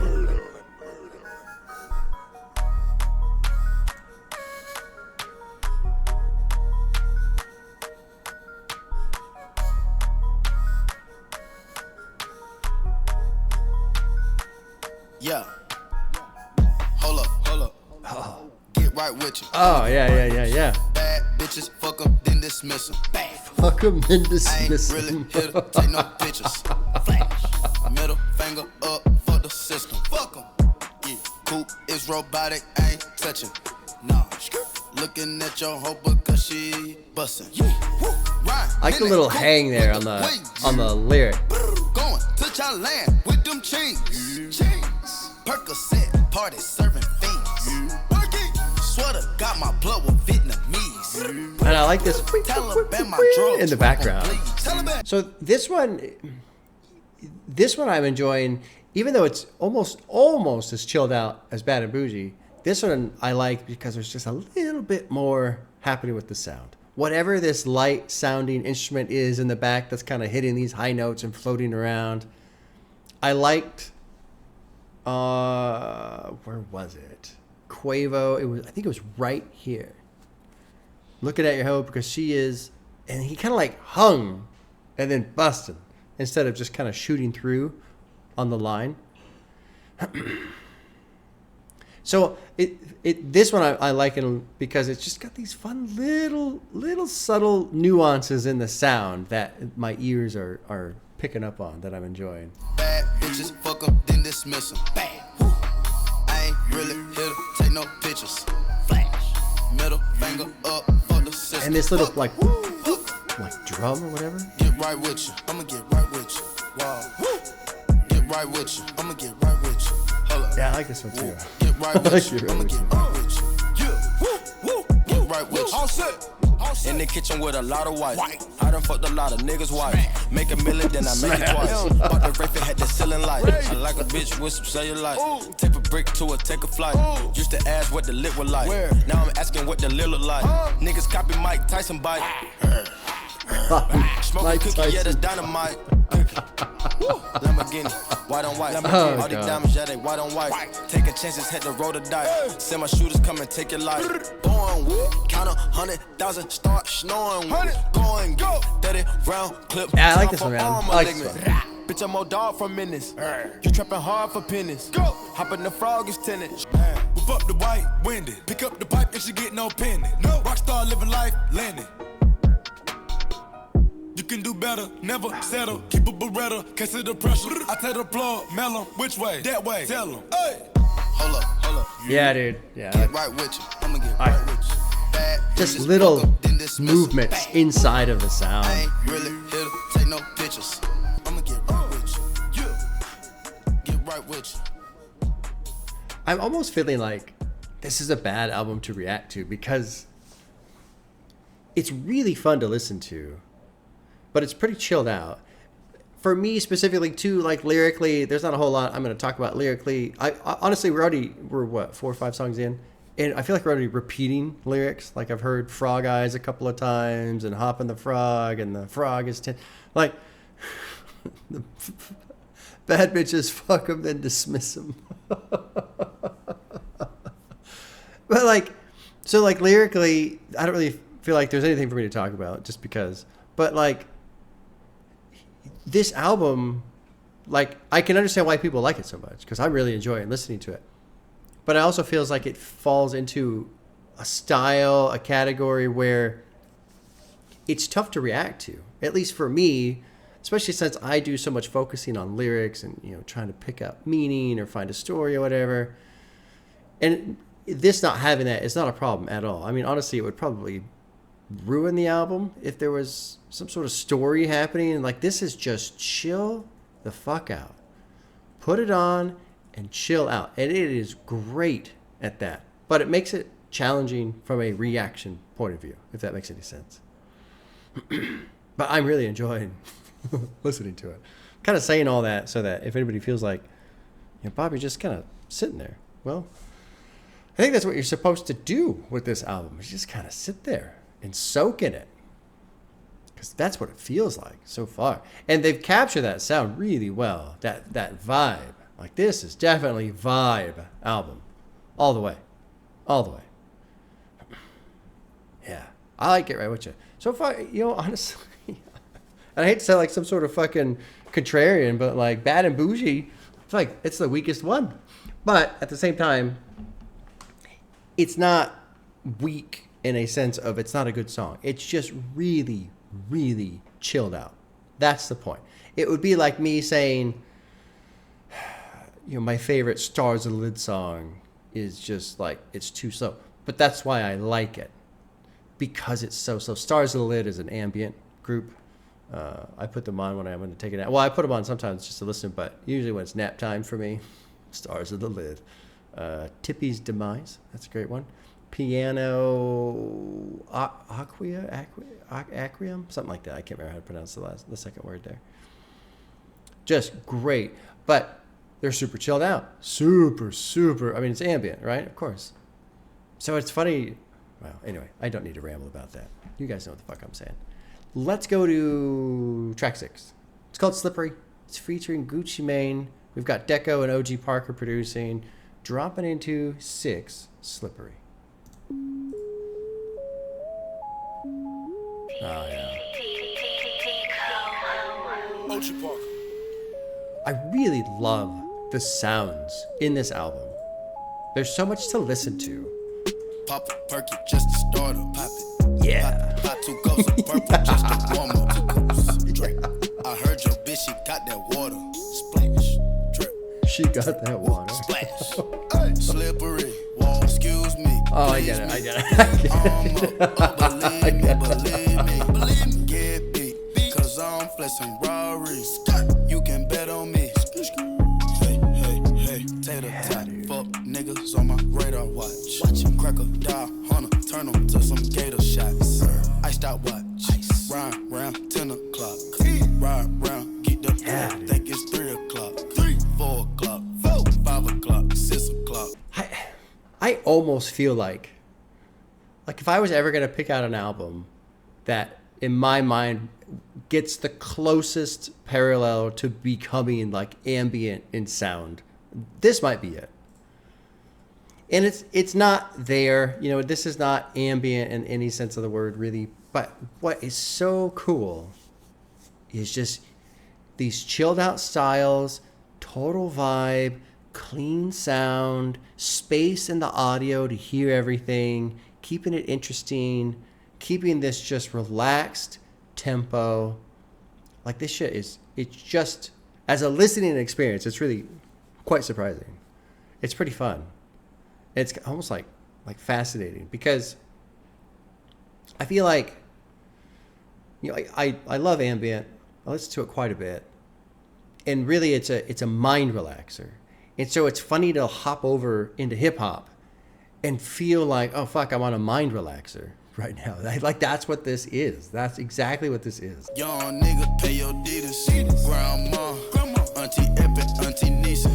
[SPEAKER 4] Yeah. Hold up. Oh. Get right with you.
[SPEAKER 1] Oh, yeah.
[SPEAKER 4] Bad bitches, fuck them, then dismiss them.
[SPEAKER 1] Fuck them, then dismiss
[SPEAKER 4] I ain't really
[SPEAKER 1] them.
[SPEAKER 4] here to take no pictures. Flash. Middle finger up for the system. Fuck them. Yeah. Coupe is robotic, I ain't touching. Nah. Looking at your hoe because she bustin'. Yeah.
[SPEAKER 1] I like the little hang there on the lyric.
[SPEAKER 4] Going to your land with them chains. Percocet, party serving fiends. Sweater got my blood with Vietnamese.
[SPEAKER 1] And I like this
[SPEAKER 4] Taliban, my drugs
[SPEAKER 1] in the background.
[SPEAKER 4] Taliban.
[SPEAKER 1] So this one I'm enjoying, even though it's almost as chilled out as Bad and Boujee. This one I like because there's just a little bit more happening with the sound. Whatever this light sounding instrument is in the back that's kind of hitting these high notes and floating around. I liked, where was it? Quavo. I think it was right here. Looking at your hoe because she is, and he kind of like hung and then busted instead of just kind of shooting through on the line. So this one I like it because it's just got these fun little subtle nuances in the sound that my ears are picking up on that I'm enjoying.
[SPEAKER 4] Bad bitches, fuck them, then dismiss them. Bad. I ain't really here to take no pictures. Flash. Middle finger up for the system.
[SPEAKER 1] And this little like drum or whatever.
[SPEAKER 4] Get right with you. I'ma get right with you. Wow. Get right with you. I'ma get right with you. Hold up.
[SPEAKER 1] Yeah, I like this one too.
[SPEAKER 4] Get right with you. I'ma get right with you. Yeah. Get right with you. All set. In the kitchen with a lot of white. I done fucked a lot of niggas' wife. Make a million, then I make it twice. Bought the rape and had the ceiling light. I like a bitch with some cellulite. Tape a brick to her, take a flight. Used to ask what the lit was like. Now I'm asking what the lil look like. Niggas copy Mike Tyson bite. Smoking cookie, yeah, that's dynamite. Lamborghini, white on white. All these diamonds, yeah, they white on white. Taking chances, had to roll the dice. Send my shooters, come and take your life. Born with, count 100,000, start snoring with. Going, go, 30 round clip.
[SPEAKER 1] Yeah, I like this one, man. I like this one.
[SPEAKER 4] Bitch, I'm old dog for minutes. You trapping hard for pennies. Go, hop in the frog is tennis.
[SPEAKER 6] Whip up the white, winded. Pick up the pipe and she get no penny. No, rockstar living life, landing. You can do better, never settle. Keep a Beretta, case of the pressure. I tell the plug, mellow, which way? That way, tell them. Hey.
[SPEAKER 4] Hold up.
[SPEAKER 1] Yeah, dude. Yeah.
[SPEAKER 4] Get right with you. I'ma get right with you. Bad
[SPEAKER 1] Just
[SPEAKER 4] bitches,
[SPEAKER 1] little
[SPEAKER 4] fuck 'em, then dismiss 'em.
[SPEAKER 1] movements inside of the
[SPEAKER 4] I
[SPEAKER 1] sound.
[SPEAKER 4] ain't really here to take no pictures. I'ma get right with you. Yeah. Get right with you.
[SPEAKER 1] I'm almost feeling like this is a bad album to react to because it's really fun to listen to, but it's pretty chilled out. For me specifically too, like lyrically, there's not a whole lot I'm going to talk about lyrically. I honestly, we're what, 4 or 5 songs in, and I feel like we're already repeating lyrics. Like I've heard Frog Eyes a couple of times, and Hoppin' the Frog, and the frog is like the bad bitches fuck them then dismiss them. But like, so like lyrically, I don't really feel like there's anything for me to talk about just because. But like, this album, like, I can understand why people like it so much because I'm really enjoying listening to it. But it also feels like it falls into a style, a category where it's tough to react to. At least for me, especially since I do so much focusing on lyrics and, you know, trying to pick up meaning or find a story or whatever. And this not having that is not a problem at all. I mean, honestly, it would probably ruin the album if there was some sort of story happening. And like, this is just chill the fuck out. Put it on and chill out. And it is great at that. But it makes it challenging from a reaction point of view, if that makes any sense. But I'm really enjoying listening to it. Kind of saying all that so that if anybody feels like, you know, Bobby just kind of sitting there. Well, I think that's what you're supposed to do with this album. Is just kind of sit there and soak in it. Because that's what it feels like so far. And they've captured that sound really well. That vibe. Like, this is definitely vibe album. All the way. All the way. Yeah. I like it, Right Witcha. So far, you know, honestly, and I hate to sound like some sort of fucking contrarian, but like Bad and Boujee, it's like, it's the weakest one. But at the same time, it's not weak in a sense of it's not a good song. It's just really, really chilled out. That's the point. It would be like me saying, you know, my favorite Stars of the Lid song is just like, it's too slow. But that's why I like it. Because it's so slow. Stars of the Lid is an ambient group. I put them on when I'm going to take a nap. Well, I put them on sometimes just to listen, but usually when it's nap time for me, Stars of the Lid. Tippy's Demise, that's a great one. Piano Acrium, something like that. I can't remember how to pronounce the second word there. Just great, but they're super chilled out. Super. I mean, it's ambient, right? Of course. So it's funny. Well, anyway, I don't need to ramble about that. You guys know what the fuck I'm saying. Let's go to track 6. It's called Slippery. It's featuring Gucci Mane. We've got Deco and OG Parker producing. Dropping into 6, Slippery. Oh, yeah.
[SPEAKER 6] OG Parker.
[SPEAKER 1] I really love the sounds in this album. There's so much to listen to.
[SPEAKER 6] Pop a perky just to start her. Pop it.
[SPEAKER 1] Yeah.
[SPEAKER 6] Pop 2 cups of purple just to warm up 2 cups. Drink. I heard your bitch, she got that water. Splash. Drip.
[SPEAKER 1] She got that water.
[SPEAKER 6] Splash. Hey. Slippery. Whoa, excuse me.
[SPEAKER 1] Oh, I get it.
[SPEAKER 6] Believe me. Get beat. Cause I'm flexing Rari's. You can bet on me. Hey. Take the top. Fuck niggas on my radar watch. Watch him crack a die, hunter, turn them to some gator shots. Iced out watch. Ride round 10 o'clock. Ride round, get the think it's 3 o'clock. 4 o'clock, 5 o'clock, 6 o'clock.
[SPEAKER 1] I almost feel like if I was ever going to pick out an album that in my mind gets the closest parallel to becoming like ambient in sound, this might be it. And it's not there, you know, this is not ambient in any sense of the word really, but what is so cool is just these chilled out styles, total vibe, clean sound, space in the audio to hear everything, keeping it interesting, keeping this just relaxed tempo. Like this shit it's just, as a listening experience, it's really quite surprising. It's pretty fun. It's almost like fascinating because I feel like, you know, I love ambient. I listen to it quite a bit. And really it's a mind relaxer. And so it's funny to hop over into hip hop and feel like, oh fuck, I'm on a mind relaxer right now. Like, that's what this is. That's exactly what this is.
[SPEAKER 6] Young nigga, pay your deeders. Grandma, Auntie Epic, Auntie Nisa,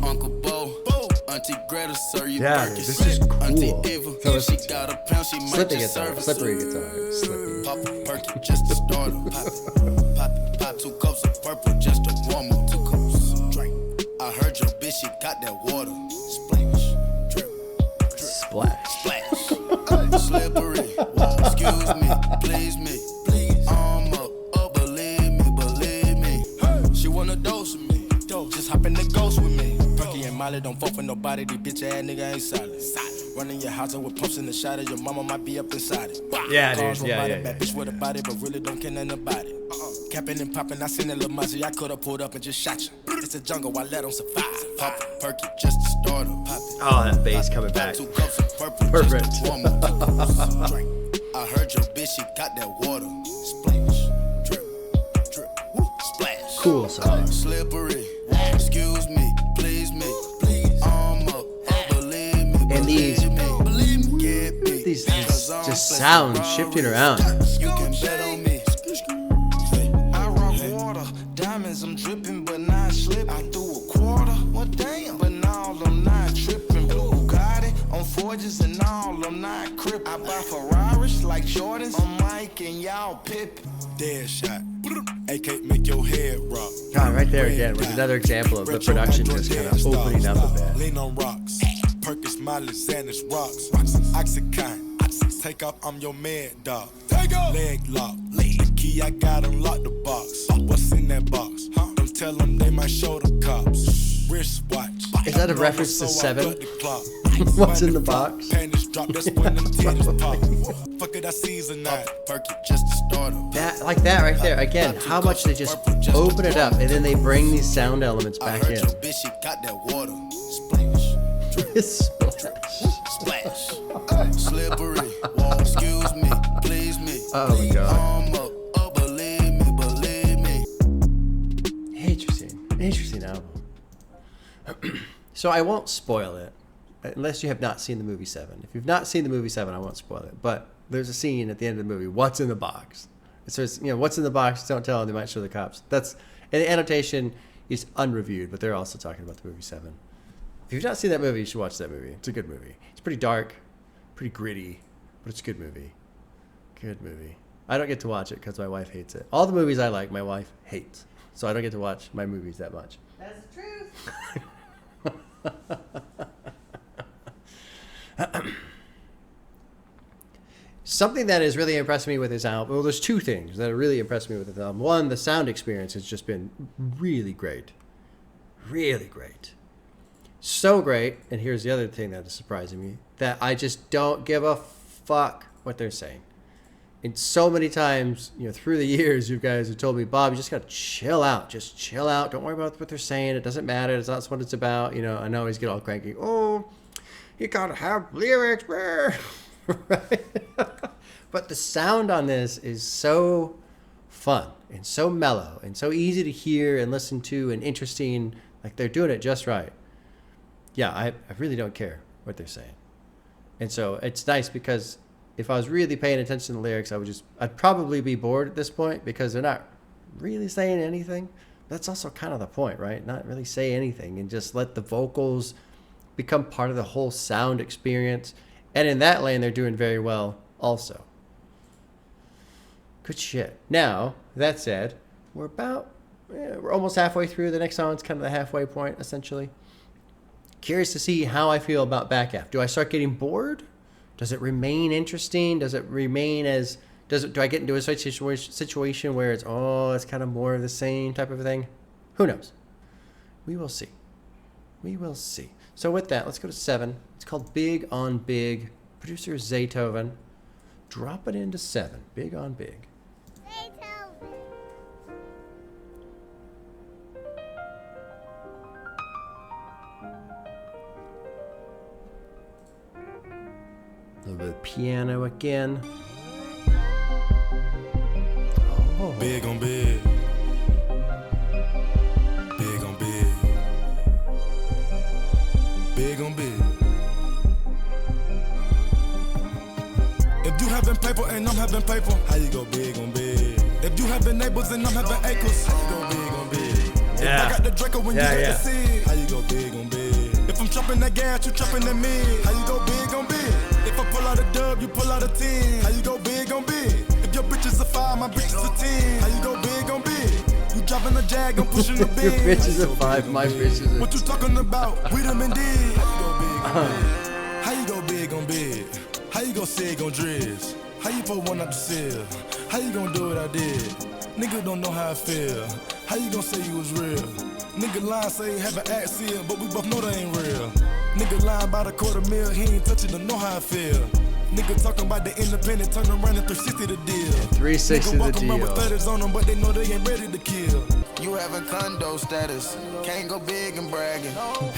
[SPEAKER 6] Uncle Bo, Auntie Greta, serve you burgers.
[SPEAKER 1] This is cool.
[SPEAKER 6] Auntie Eva,
[SPEAKER 1] So
[SPEAKER 6] she got a pound, she might
[SPEAKER 1] Slippy
[SPEAKER 6] just
[SPEAKER 1] guitar,
[SPEAKER 6] serve us.
[SPEAKER 1] slippery guitar, slippy.
[SPEAKER 6] Pop a perky, just to start her. Pop 2 cups of purple, just to warm up. 2 cups, drink. I heard your bitch, she got that water. Splash, drip,
[SPEAKER 1] Splash.
[SPEAKER 6] splash. Slippery, excuse me, please me. Up, believe me. She wanna dose with me, just hop in the ghost with me. Perky and Molly don't fuck with nobody, these bitch ass nigga ain't solid. Running your house with pumps in the shot of your mama might be up inside it.
[SPEAKER 1] Yeah,
[SPEAKER 6] Cars
[SPEAKER 1] dude.
[SPEAKER 6] run by
[SPEAKER 1] Yeah.
[SPEAKER 6] the bad bitch with a body, but really don't care nothing about it. Capping and popping, I seen a little muzzy. I could've pulled up and just shot you. It's a jungle, I let them survive. Pop a perky, just to start her.
[SPEAKER 1] Oh, that bass coming back.
[SPEAKER 6] 2 cups of purple,
[SPEAKER 1] Perfect.
[SPEAKER 6] just to warm up. 2 cups, drink. I heard your bitch, she got that water. Splash, drip, drip, woo, splash.
[SPEAKER 1] Cool song.
[SPEAKER 6] Slippery, excuse me, please me. Up, believe me.
[SPEAKER 1] And these
[SPEAKER 6] Get me.
[SPEAKER 1] just sounds shifting around.
[SPEAKER 6] You can bet on me. I rock water, diamonds I'm dripping, but not slipping. I threw a quarter, well damn, but now I'm not tripping. Blue Bugatti on forges and all I'm not crippin'. I buy Ferraris like Jordans, I'm Mike and y'all Pippin. Dead shot, AK make your head rock.
[SPEAKER 1] God, right there again with another example of the production just kind of opening up a bit.
[SPEAKER 6] Lean on rocks, Perkins, Miley, Xanax, rocks, Oxycontin. Take off, I'm your mad dog. Leg lock, the key I got unlock the box. What's in that box? Don't tell them they might show the cops. Wristwatch.
[SPEAKER 1] Is that a reference to Seven? What's in the box?
[SPEAKER 6] Panties drop, that's when them titties pop. Fuck it, I season that. Perky just to start them.
[SPEAKER 1] That, like that right there. Again, how much they just open it up and then they bring these sound elements back in.
[SPEAKER 6] Your bitch, she got that water. Splash. Splash. Slippery. Excuse me, please me.
[SPEAKER 1] Oh my god.
[SPEAKER 6] Up, believe me.
[SPEAKER 1] Interesting album. So I won't spoil it unless you have not seen the movie 7. If you've not seen the movie 7, I won't spoil it. But there's a scene at the end of the movie. What's in the box? It says, what's in the box? Don't tell them. They might show the cops. That's, and the annotation is unreviewed, but they're also talking about the movie 7. If you've not seen that movie, you should watch that movie. It's a good movie. It's pretty dark, pretty gritty, but it's a good movie. Good movie. I don't get to watch it because my wife hates it. All the movies I like, my wife hates. So I don't get to watch my movies that much.
[SPEAKER 3] That's the truth.
[SPEAKER 1] Something that has really impressed me with this album, well, there's 2 things that have really impressed me with this album. One, the sound experience has just been really great. Really great. So great, and here's the other thing that is surprising me, that I just don't give a fuck what they're saying. And so many times, through the years, you guys have told me, Bob, you just got to chill out. Just chill out. Don't worry about what they're saying. It doesn't matter. It's not what it's about. I know always get all cranky. Oh, you got to have lyrics, man. Right? But the sound on this is so fun and so mellow and so easy to hear and listen to and interesting. Like, they're doing it just right. Yeah, I really don't care what they're saying. And so it's nice because if I was really paying attention to the lyrics, I'd probably be bored at this point because they're not really saying anything. That's also kind of the point, right? Not really say anything and just let the vocals become part of the whole sound experience. And in that lane, they're doing very well also. Good shit. Now, that said, we're almost halfway through. The next song's kind of the halfway point, essentially. Curious to see how I feel about back half. Do I start getting bored? Does it remain interesting? Do I get into a situation where it's kind of more of the same type of thing? Who knows? We will see. So with that, let's go to 7. It's called Big on Big. Producer Zaytoven. Drop it into 7. Big on Big. A little bit of piano again. Oh.
[SPEAKER 6] Big on big. Big on big. Big on big. If you haven't having paper and I'm having paper, how you go big on big? If you having neighbors and I'm having acres, how you go big on big?
[SPEAKER 1] Yeah.
[SPEAKER 6] If I got the Draco when you got the seed, how you go big on big? If I'm chopping that gas, you chopping that mid, how you go big on big? If I pull out a dub, you pull out a 10, how you go big on big? If your bitch is a 5, my bitch is a 10, how you go big on big? You dropping a jag, I'm pushing the big.
[SPEAKER 1] Your bitch is a 5, my bitch is a...
[SPEAKER 6] What you talking about? We done been dead. How you go big on big? How you go sig on dreads? How you put one up the seal? How you gon' do what I did? Nigga don't know how I feel. How you gon' say you was real? Nigga lying say he have an accent, but we both know they ain't real. Nigga lying about $250,000, he ain't touch it, don't know how I feel. Nigga talking about the independent, turn around and 360 the deal.
[SPEAKER 1] 360 the deal.
[SPEAKER 6] With 30s on them, but they know they ain't ready to kill.
[SPEAKER 7] You having condo status, can't go big and bragging.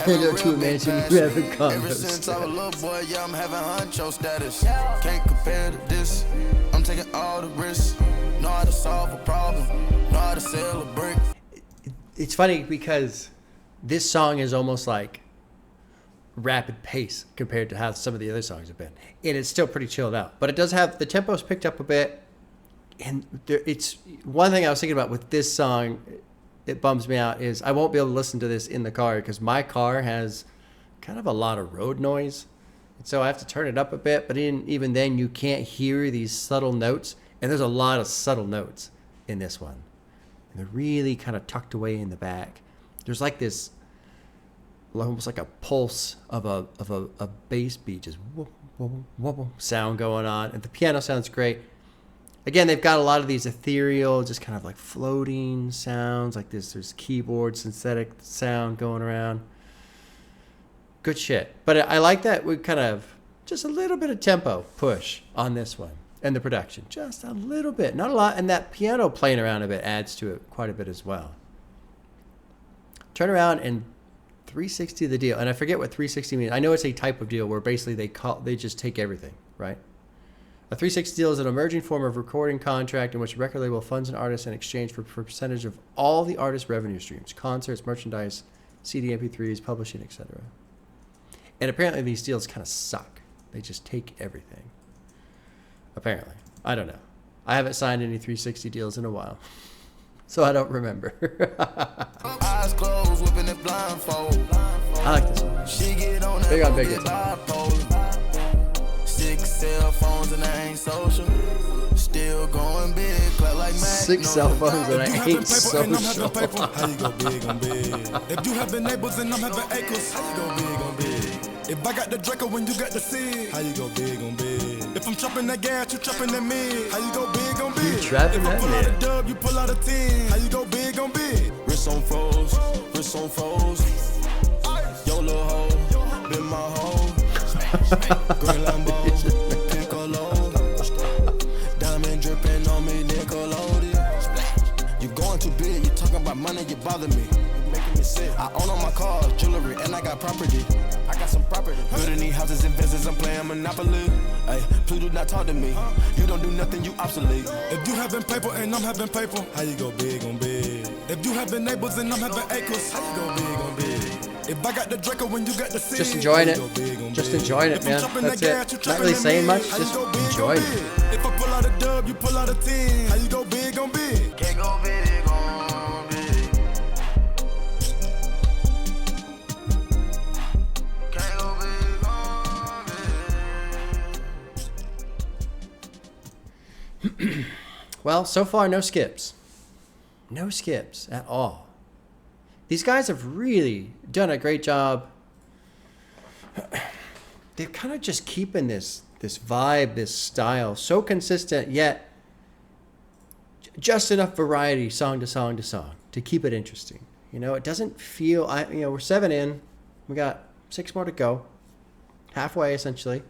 [SPEAKER 1] Go to a mansion, you having condo
[SPEAKER 7] Ever since
[SPEAKER 1] status.
[SPEAKER 7] I was a little boy, yeah, I'm having honcho status. Can't compare to this, I'm taking all the risks. Know how to solve a problem, know how to sell a brick.
[SPEAKER 1] It's funny because this song is almost like rapid pace compared to how some of the other songs have been. And it's still pretty chilled out. But it does have, the tempo's picked up a bit. And it's one thing I was thinking about with this song, it bums me out, is I won't be able to listen to this in the car because my car has kind of a lot of road noise. And so I have to turn it up a bit. But even then, you can't hear these subtle notes. And there's a lot of subtle notes in this one. And they're really kind of tucked away in the back. There's like this, almost like a pulse of a bass beat, just whoop, whoop, whoop, sound going on. And the piano sounds great. Again, they've got a lot of these ethereal, just kind of like floating sounds like this. There's keyboard, synthetic sound going around. Good shit. But I like that we kind of, just a little bit of tempo push on this one. And the production, just a little bit, not a lot. And that piano playing around a bit adds to it quite a bit as well. Turn around and 360 the deal. And I forget what 360 means. I know it's a type of deal where basically they just take everything, right? A 360 deal is an emerging form of recording contract in which a record label funds an artist in exchange for a percentage of all the artist's revenue streams, concerts, merchandise, CD, MP3s, publishing, etc. And apparently these deals kind of suck. They just take everything. Apparently. I don't know. I haven't signed any 360 deals in a while. So I don't remember.
[SPEAKER 7] Eyes closed, whipping it blindfold.
[SPEAKER 1] I like this one.
[SPEAKER 7] She get on
[SPEAKER 1] Big on
[SPEAKER 7] that
[SPEAKER 1] big guitar.
[SPEAKER 7] bipolar. 6 cell phones and I ain't social. Still going big, clap like Mac.
[SPEAKER 1] 6 cell phones and I ain't social.
[SPEAKER 6] How you go big on big? If you having neighbors and I'm having acres, how you go big on big? If I got the Draco when you got the seed, how you go big on big? If I'm chopping that gas, you chopping that mid, how you go big on big?
[SPEAKER 1] You trapping
[SPEAKER 6] if I
[SPEAKER 1] that
[SPEAKER 6] pull out
[SPEAKER 1] mid.
[SPEAKER 6] a dub, you pull out a 10, how you go big on big?
[SPEAKER 4] Wrist on froze, wrist on froze. Yo, little hoe, been my hoe. Green Lambo, Piccolo. Diamond dripping on me, Nickelodeon. You going too big, you talking about money, you bother me. Making me sick. I own all my cars, jewelry, and I got property. I got some property. Building these houses and business, I'm playing Monopoly. Hey, please do not talk to me. You don't do nothing, you obsolete.
[SPEAKER 6] If you having paper and I'm having paper, how you go big on big? If you having neighbors and I'm having acres, how you go big on big? If I got the Draco when you got the seed,
[SPEAKER 1] Just enjoying it.
[SPEAKER 6] how you go big on
[SPEAKER 1] Just
[SPEAKER 6] big?
[SPEAKER 1] enjoying it,
[SPEAKER 6] If I'm
[SPEAKER 1] man.
[SPEAKER 6] chopping
[SPEAKER 1] That's
[SPEAKER 6] that
[SPEAKER 1] it.
[SPEAKER 6] gas, you
[SPEAKER 1] Not
[SPEAKER 6] chopping
[SPEAKER 1] really
[SPEAKER 6] that
[SPEAKER 1] saying
[SPEAKER 6] mid,
[SPEAKER 1] much,
[SPEAKER 6] how you
[SPEAKER 1] just
[SPEAKER 6] go big on
[SPEAKER 1] enjoying
[SPEAKER 6] big?
[SPEAKER 1] it.
[SPEAKER 6] If I pull out a dub, you pull out a 10, how you go big on big?
[SPEAKER 7] Can't go big on big. Can't go big on big.
[SPEAKER 1] Well, so far, no skips. No skips at all. These guys have really done a great job. They're kind of just keeping this vibe, this style, so consistent, yet just enough variety song to song to song to keep it interesting. You know, it doesn't feel, we're 7 in. We got 6 more to go. Halfway, essentially.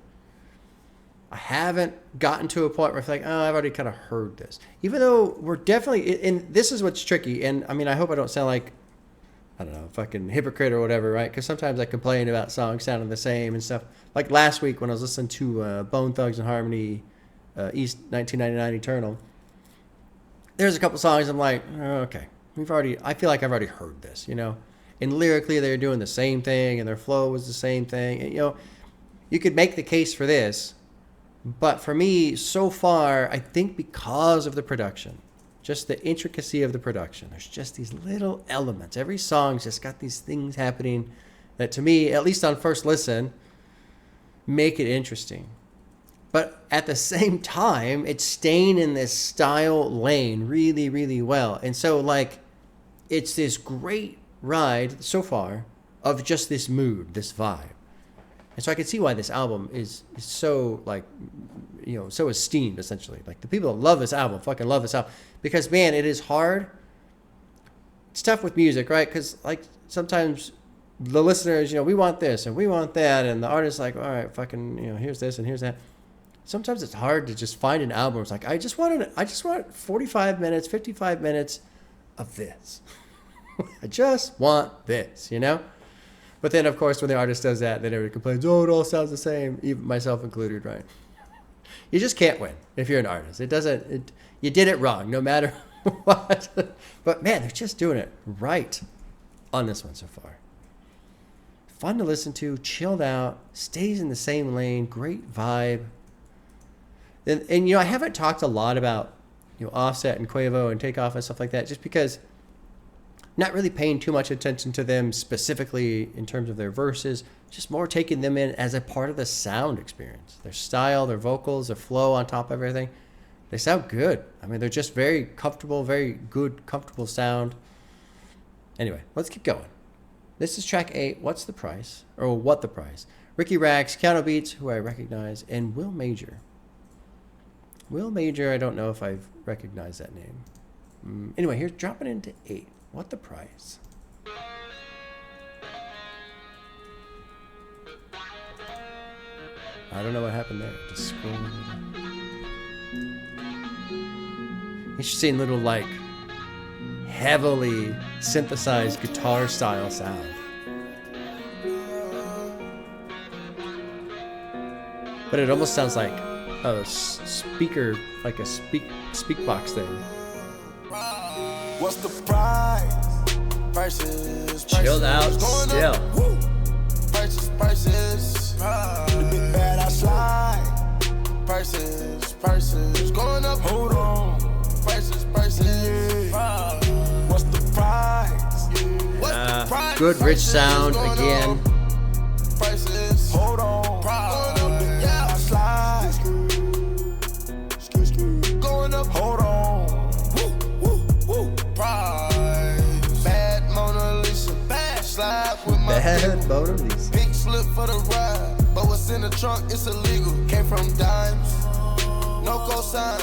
[SPEAKER 1] I haven't gotten to a point where I feel like, oh, I've already kind of heard this. Even though we're definitely, and this is what's tricky, and I mean, I hope I don't sound like, I don't know, fucking hypocrite or whatever, right? Because sometimes I complain about songs sounding the same and stuff. Like last week when I was listening to Bone Thugs and Harmony, East 1999 Eternal, there's a couple songs I'm like, oh, okay, I feel like I've already heard this, you know? And lyrically, they're doing the same thing, and their flow was the same thing. And, you know, you could make the case for this, But for me, so far, I think because of the production, just the intricacy of the production, there's just these little elements. Every song's just got these things happening that, to me, at least on first listen, make it interesting. But at the same time, it's staying in this style lane really, really well. And so, like, it's this great ride so far of just this mood, this vibe. And so I can see why this album is so, like, you know, so esteemed, essentially. Like, the people that love this album fucking love this album. Because, man, it is hard. It's tough with music, right? Because, like, sometimes the listeners, you know, we want this and we want that. And the artist's like, all right, fucking, you know, here's this and here's that. Sometimes it's hard to just find an album. It's like, I just want 45 minutes, 55 minutes of this. I just want this, you know? But then, of course, when the artist does that, then everybody complains, oh, it all sounds the same, even myself included, right? You just can't win if you're an artist. You did it wrong, no matter what. But, man, they're just doing it right on this one so far. Fun to listen to, chilled out, stays in the same lane, great vibe. And you know, I haven't talked a lot about, you know, Offset and Quavo and Takeoff and stuff like that, just because I'm not really paying too much attention to them specifically in terms of their verses, just more taking them in as a part of the sound experience. Their style, their vocals, their flow on top of everything. They sound good. I mean, they're just very comfortable, very good, comfortable sound. Anyway, let's keep going. This is track 8, What's the Price? Or What the Price? Ricky Rags, Piano Beats, who I recognize, and Will Major. Will Major, I don't know if I've recognized that name. Anyway, here's dropping into 8. What the Price? I don't know what happened there. Just scrolling. You should see little, like, heavily synthesized guitar style sound. But it almost sounds like a speaker, like a speak box thing.
[SPEAKER 7] What's the price? Prices.
[SPEAKER 1] Chilled out still.
[SPEAKER 7] Prices. The big bad I slide. Prices. Going up. Hold on. Prices. What's the price? What's the price?
[SPEAKER 1] Good rich sound again.
[SPEAKER 7] Prices. Hold on. Hold on. Price. Bad Mona Lisa. Bad slide with my
[SPEAKER 1] Bad Mona Lisa.
[SPEAKER 7] Pink slip for the ride. But what's in the trunk, it's illegal. Came from dimes. No cosign.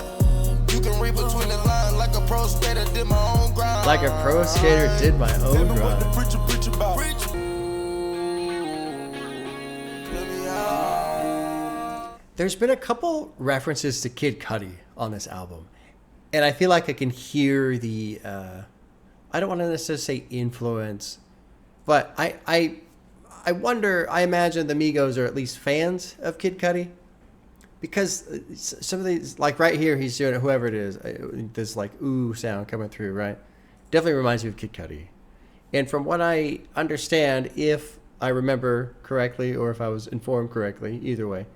[SPEAKER 7] You can read between the lines like a pro skater did my own grind.
[SPEAKER 1] Like a pro skater did my own grind.
[SPEAKER 7] What the preacher preach about.
[SPEAKER 1] There's been a couple references to Kid Cudi on this album. And I feel like I can hear the, I don't want to necessarily say influence, but I wonder, I imagine the Migos are at least fans of Kid Cudi. Because some of these, like right here, he's doing it, whoever it is, this like ooh sound coming through, right? Definitely reminds me of Kid Cudi. And from what I understand, if I remember correctly or if I was informed correctly, either way,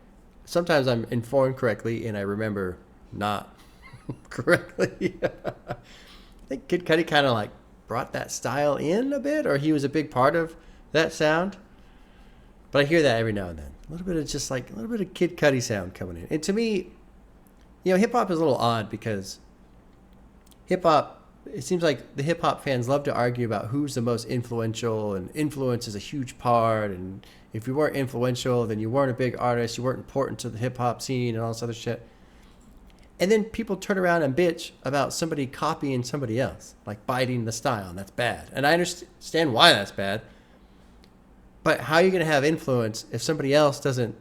[SPEAKER 1] sometimes I'm informed correctly and I remember not correctly. I think Kid Cudi kind of like brought that style in a bit, or he was a big part of that sound. But I hear that every now and then. A little bit of just like a little bit of Kid Cudi sound coming in. And to me, you know, hip hop is a little odd because hip hop, it seems like the hip hop fans love to argue about who's the most influential, and influence is a huge part. And if you weren't influential, then you weren't a big artist, you weren't important to the hip hop scene and all this other shit. And then people turn around and bitch about somebody copying somebody else, like biting the style, and that's bad. And I understand why that's bad. But how are you going to have influence if somebody else doesn't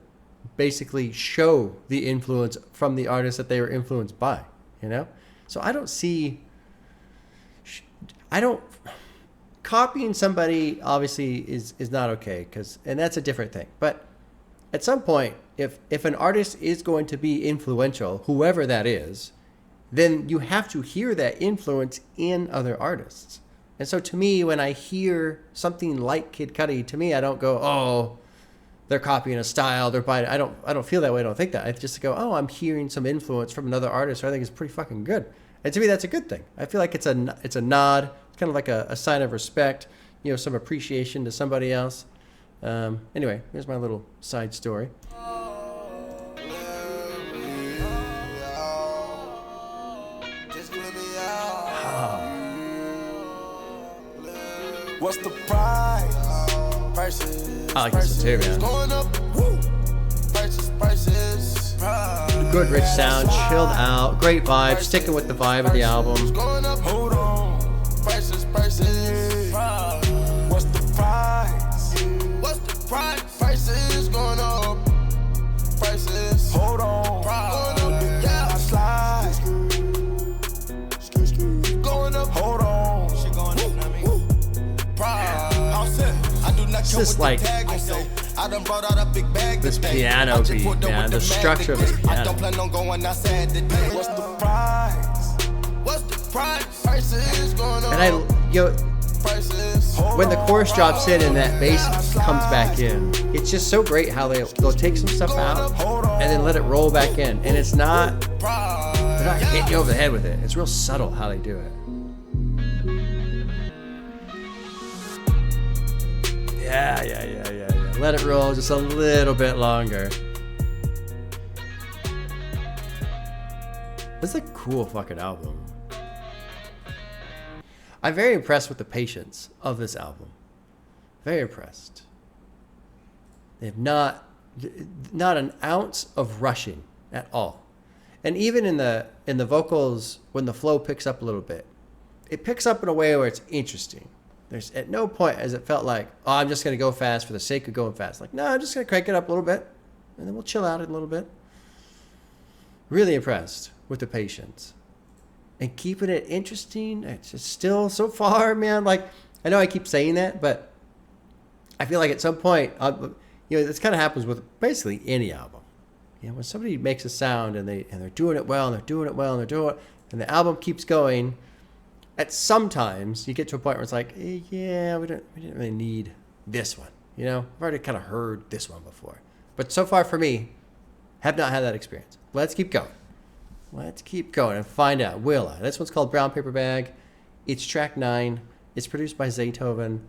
[SPEAKER 1] basically show the influence from the artist that they were influenced by, you know? So copying somebody obviously is not okay, and that's a different thing. But at some point, if an artist is going to be influential, whoever that is, then you have to hear that influence in other artists. And so to me, when I hear something like Kid Cudi, to me, I don't go, oh, they're copying a style, they're buying. I don't feel that way. I don't think that. I just go, oh, I'm hearing some influence from another artist, or I think it's pretty fucking good. And to me, that's a good thing. I feel like it's a nod, it's kind of like a sign of respect, you know, some appreciation to somebody else. Anyway, here's my little side story.
[SPEAKER 7] What's the price? Prices.
[SPEAKER 1] I like this one too, man.
[SPEAKER 7] Going up. Woo. Prices.
[SPEAKER 1] Good rich sound, chilled out, great vibe, sticking with the vibe of the album.
[SPEAKER 7] Going up. Hold on. Prices. What's the price? What's the price? Prices going up. Prices. Hold on. Going up. Yeah, I slide. Going up. Hold on. She going up.
[SPEAKER 1] It's just like this piano beat, man. The structure of this piano.
[SPEAKER 7] I don't plan on going outside today. What's the price? What's the price? Prices going up.
[SPEAKER 1] And when the chorus drops in and that bass comes back in, it's just so great how they'll take some stuff out and then let it roll back in. And it's not, they're not hitting you over the head with it. It's real subtle how they do it. Yeah. Let it roll just a little bit longer. This is a cool fucking album. I'm very impressed with the patience of this album. Very impressed. They have not an ounce of rushing at all. And even in the vocals, when the flow picks up a little bit, it picks up in a way where it's interesting. There's at no point has it felt like, oh, I'm just going to go fast for the sake of going fast. Like, no, I'm just going to crank it up a little bit, and then we'll chill out a little bit. Really impressed with the patience. And keeping it interesting. It's just still, so far, man, like, I know I keep saying that, but I feel like at some point, this kind of happens with basically any album. You know, when somebody makes a sound and they're doing it well, and they're doing it well, and they're doing it, and the album keeps going, at sometimes you get to a point where it's like, yeah, we didn't really need this one. You know, I've already kind of heard this one before. But so far for me, have not had that experience. Let's keep going. Let's keep going and find out. Will I? This one's called Brown Paper Bag. It's track 9. It's produced by Zaytoven.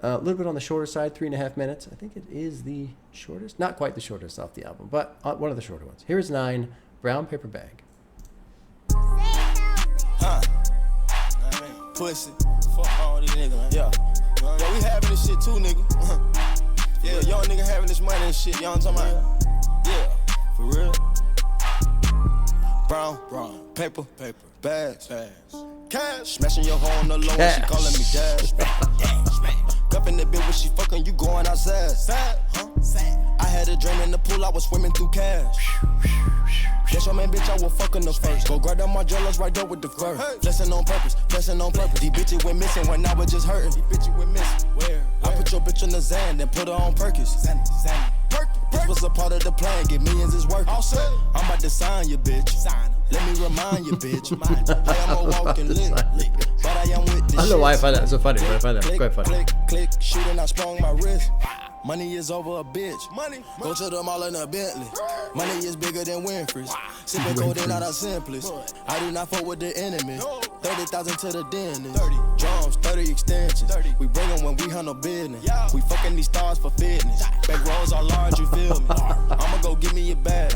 [SPEAKER 1] A little bit on the shorter side, 3.5 minutes. I think it is the shortest. Not quite the shortest off the album, but one of the shorter ones. Here is 9, Brown Paper Bag.
[SPEAKER 7] Pussy. Fuck all these niggas, man. Yeah, we having this shit too, nigga. Yeah, young nigga having this money and shit. Y'all talking about? Yeah, for real. Brown, paper, bags, cash. Smashing your hoe on the low and she calling me Deadz. Cupping the bitch when she fucking, you going outside. I had a dream in the pool, I was swimming through cash. That's your man, bitch, I will fuck in the first. Go grab them Margellas right there with the fur. Blessing on purpose. These bitches went missing when I was just hurting. Where? I put your bitch in the Zan and put her on Perkins. This was a part of the plan, get millions is working. I'm about to sign you, bitch. Let me remind you, bitch. I am a walking lick, but I am with this.
[SPEAKER 1] I don't know why I find that so funny, but I find that quite funny.
[SPEAKER 7] Click, shooting, I sprung my wrist. Money is over a bitch. Go to the mall in a Bentley. Money is bigger than Winfrey's. Sipping codeine out of Simplest. I do not fuck with the enemy. 30,000 to the dentist. 30 drums, 30 extensions. We bring them when we handle business. We fucking these stars for fitness. Back rolls are large, you feel me? I'ma go get me a bag.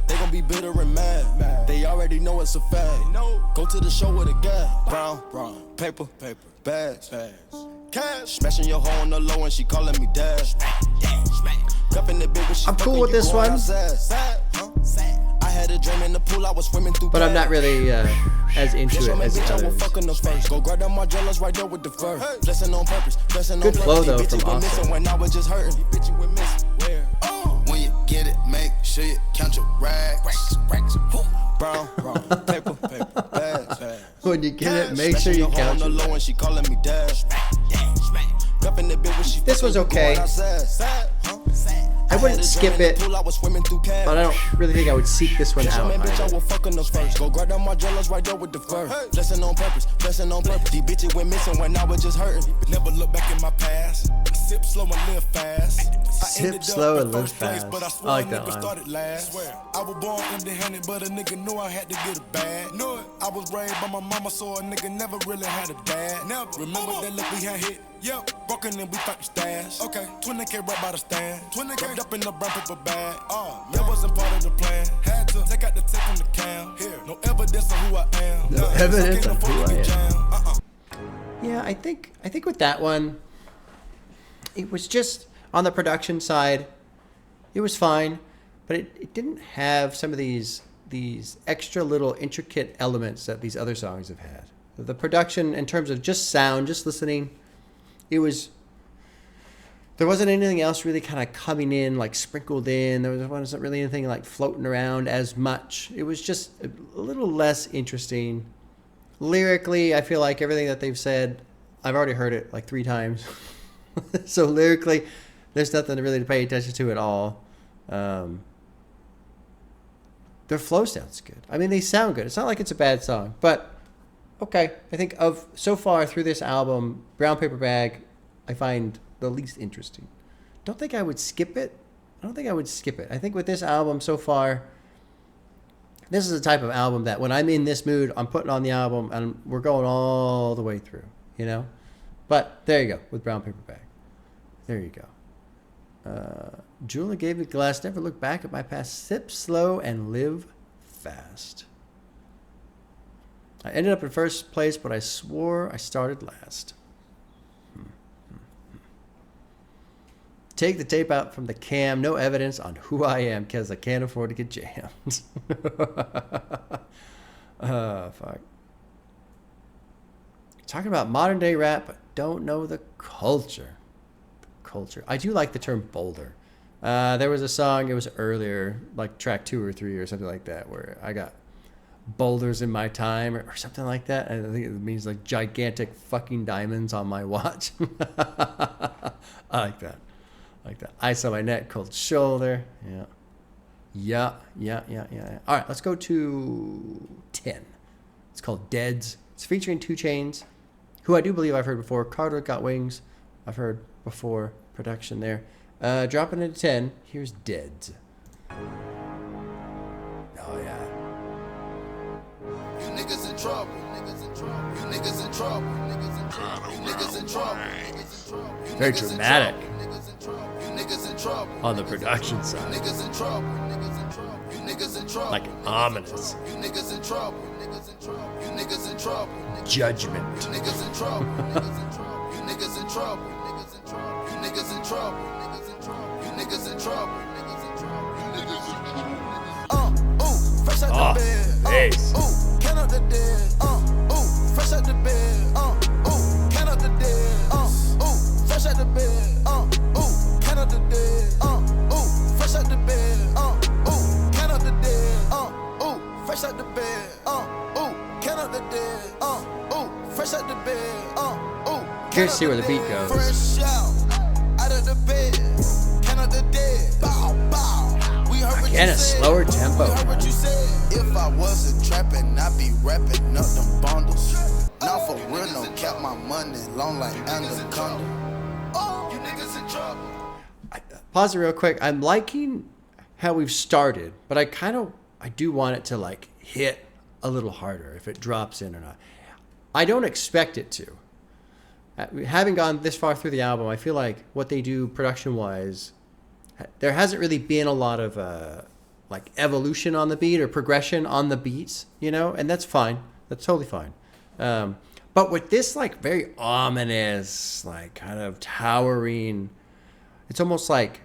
[SPEAKER 7] They gon' be bitter and mad. They already know it's a fact. Go to the show with a guy. Brown, paper, bags. Cash. Smashing your hoe on the low and she calling me Deadz.
[SPEAKER 1] I'm cool with this one.
[SPEAKER 7] I had a dream in the pool, I was swimming through.
[SPEAKER 1] But I'm not really as into it as the others.
[SPEAKER 7] Go grab them Margellas right there with the fur. Blessing on purpose.
[SPEAKER 1] Good flow though from Austin.
[SPEAKER 7] When I was just hurting. When you get it, make sure you count your rags. Brown, paper, bags.
[SPEAKER 1] When you get it, make sure you count your
[SPEAKER 7] low and she calling me Deadz.
[SPEAKER 1] This was okay. I wouldn't skip it, but I don't really think I would seek this one out.
[SPEAKER 7] Go grab them Margellas right there with the fur. Blessing on purpose. These bitches went missing when I was just hurting. Never look back in my past.
[SPEAKER 6] sip slow and live fast.
[SPEAKER 1] Sip slow and live fast.
[SPEAKER 6] But I
[SPEAKER 1] I
[SPEAKER 6] swear
[SPEAKER 1] like
[SPEAKER 6] I
[SPEAKER 1] that
[SPEAKER 6] never
[SPEAKER 1] line.
[SPEAKER 6] started last. I was born empty-handed, but a nigga knew I had to get it bad. Knew it. I was raised by my mama, so a nigga never really had a dad. Never. Remember that look we had hit? Yep. Broken and we found the stash. Okay. 20K right by the stand. 20K wrapped up in the brown paper bag. That wasn't part of the plan. Had to take out the tape from the cam. Here. No evidence of who I am.
[SPEAKER 1] No evidence of who I
[SPEAKER 6] am.
[SPEAKER 1] Yeah, I think with that one, it was just on the production side, it was fine, but it didn't have some of these extra little intricate elements that these other songs have had. The production in terms of just sound, just listening, there wasn't anything else really kind of coming in, like sprinkled in. There wasn't really anything like floating around as much. It was just a little less interesting. Lyrically, I feel like everything that they've said, I've already heard it like 3 times. So lyrically, there's nothing really to pay attention to at all. Their flow sounds good. I mean, they sound good. It's not like it's a bad song, but okay. I think of so far through this album, Brown Paper Bag, I find the least interesting. Don't think I would skip it. I think with this album so far, this is the type of album that when I'm in this mood, I'm putting on the album and we're going all the way through, you know? But there you go with Brown Paper Bag. There you go. Julia gave me glass, never look back at my past, sip slow and live fast. I ended up in first place, but I swore I started last. Take the tape out from the cam, no evidence on who I am because I can't afford to get jammed. Fuck. Talking about modern day rap, but don't know the culture. I do like the term boulder. There was a song, it was earlier, like track 2 or 3 or something like that, where I got boulders in my time or something like that. I think it means like gigantic fucking diamonds on my watch. I like that. Ice on my neck, cold shoulder. Yeah. All right, let's go to 10. It's called Deadz. It's featuring 2 Chainz, who I do believe I've heard before. Carter Got Wings, I've heard before. Production there. Dropping into 10. Here's Deadz. Oh yeah.
[SPEAKER 2] You niggas in trouble. You niggas in trouble.
[SPEAKER 1] Very dramatic.
[SPEAKER 2] You niggas in trouble.
[SPEAKER 1] On the production side.
[SPEAKER 2] Niggas in trouble. You niggas in trouble.
[SPEAKER 1] Like ominous.
[SPEAKER 2] You niggas in trouble. You niggas in trouble.
[SPEAKER 1] Judgment.
[SPEAKER 2] Niggas in trouble. You niggas in trouble. You niggas in trouble. You niggas in trouble. Fresh out the bed.
[SPEAKER 1] Bass.
[SPEAKER 2] Count up the dead. Fresh out the bed. Count up the dead. Fresh out the bed. Count up the dead. Fresh out the bed. Count up the dead. Fresh out the bed. Count up the dead. Fresh out the bed.
[SPEAKER 1] Curious to see where the beat goes.
[SPEAKER 2] Fresh out of the bed. Count up the dead. Bow, bow. We heard what
[SPEAKER 1] Again,
[SPEAKER 2] you
[SPEAKER 1] a
[SPEAKER 2] said.
[SPEAKER 1] slower tempo.
[SPEAKER 2] We heard what you said. If I wasn't trapping, I'd be rapping up them bundles. Now for real, no cap my money long like anaconda. You niggas in trouble.
[SPEAKER 1] Pause it real quick. I'm liking how we've started, but I do want it to like hit a little harder if it drops in or not. I don't expect it to. Having gone this far through the album, I feel like what they do production-wise, there hasn't really been a lot of like evolution on the beat or progression on the beats, you know, and that's fine. That's totally fine. But with this like very ominous, like kind of towering, it's almost like,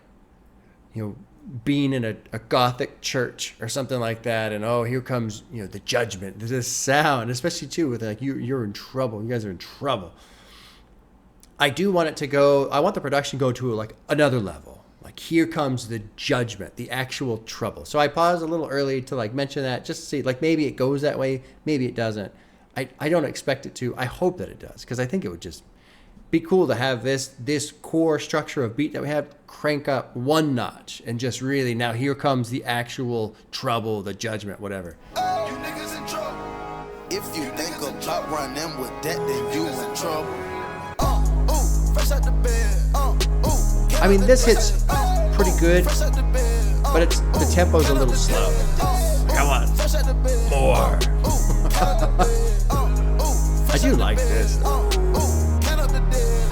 [SPEAKER 1] you know, being in a Gothic church or something like that, and oh, here comes, you know, the judgment. This sound, especially too with like you're in trouble. You guys are in trouble. I do want it to go. I want the production to go to like another level. Like here comes the judgment, the actual trouble. So I paused a little early to like mention that just to see like maybe it goes that way, maybe it doesn't. I don't expect it to. I hope that it does because I think it would just be cool to have this core structure of beat that we have crank up one notch and just really now here comes the actual trouble, the judgment, whatever.
[SPEAKER 2] You niggas in trouble. If you think about running with that, then you in trouble. Fresh out the bed.
[SPEAKER 1] I mean, this hit's pretty good, but the tempo's a little slow. Come on, more. I do like this.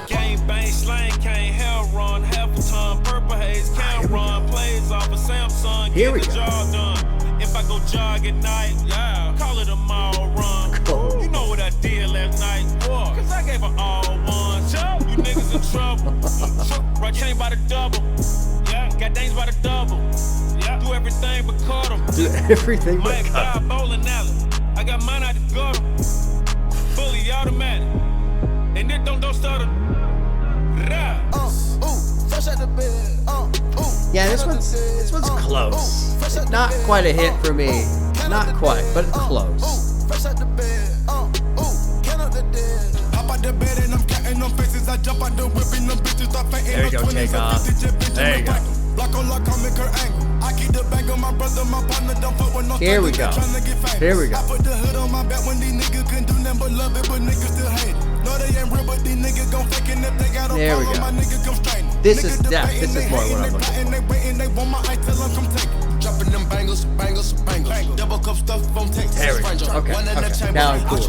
[SPEAKER 8] Gang bang slang can't hell run. Half a ton purple haze can't run. Plays off a Samsung.
[SPEAKER 1] Here we
[SPEAKER 8] get the
[SPEAKER 1] go.
[SPEAKER 8] job done. If I go jog at night, yeah, call it a mile run.
[SPEAKER 1] Cool.
[SPEAKER 8] You know what I did last night? What? Cause I gave her all one. You niggas in trouble. Right chain by the double. Yeah, got things by the double. Yeah, do everything but cut them.
[SPEAKER 1] Do everything but
[SPEAKER 8] Mike
[SPEAKER 1] cut 'em.
[SPEAKER 8] bowling alley. I got mine out the gutter. Fully automatic. And it don't stutter. Rah.
[SPEAKER 1] Yeah, this one's close. Not quite a hit for me. Not quite, but close. There you go, take off. There you go. Here we go. Here we go. There we go. This is more what I'm looking for.
[SPEAKER 7] Dropping them bangles, double cup stuff on tape.
[SPEAKER 1] There we go. Okay. Now I'm cool.
[SPEAKER 7] Go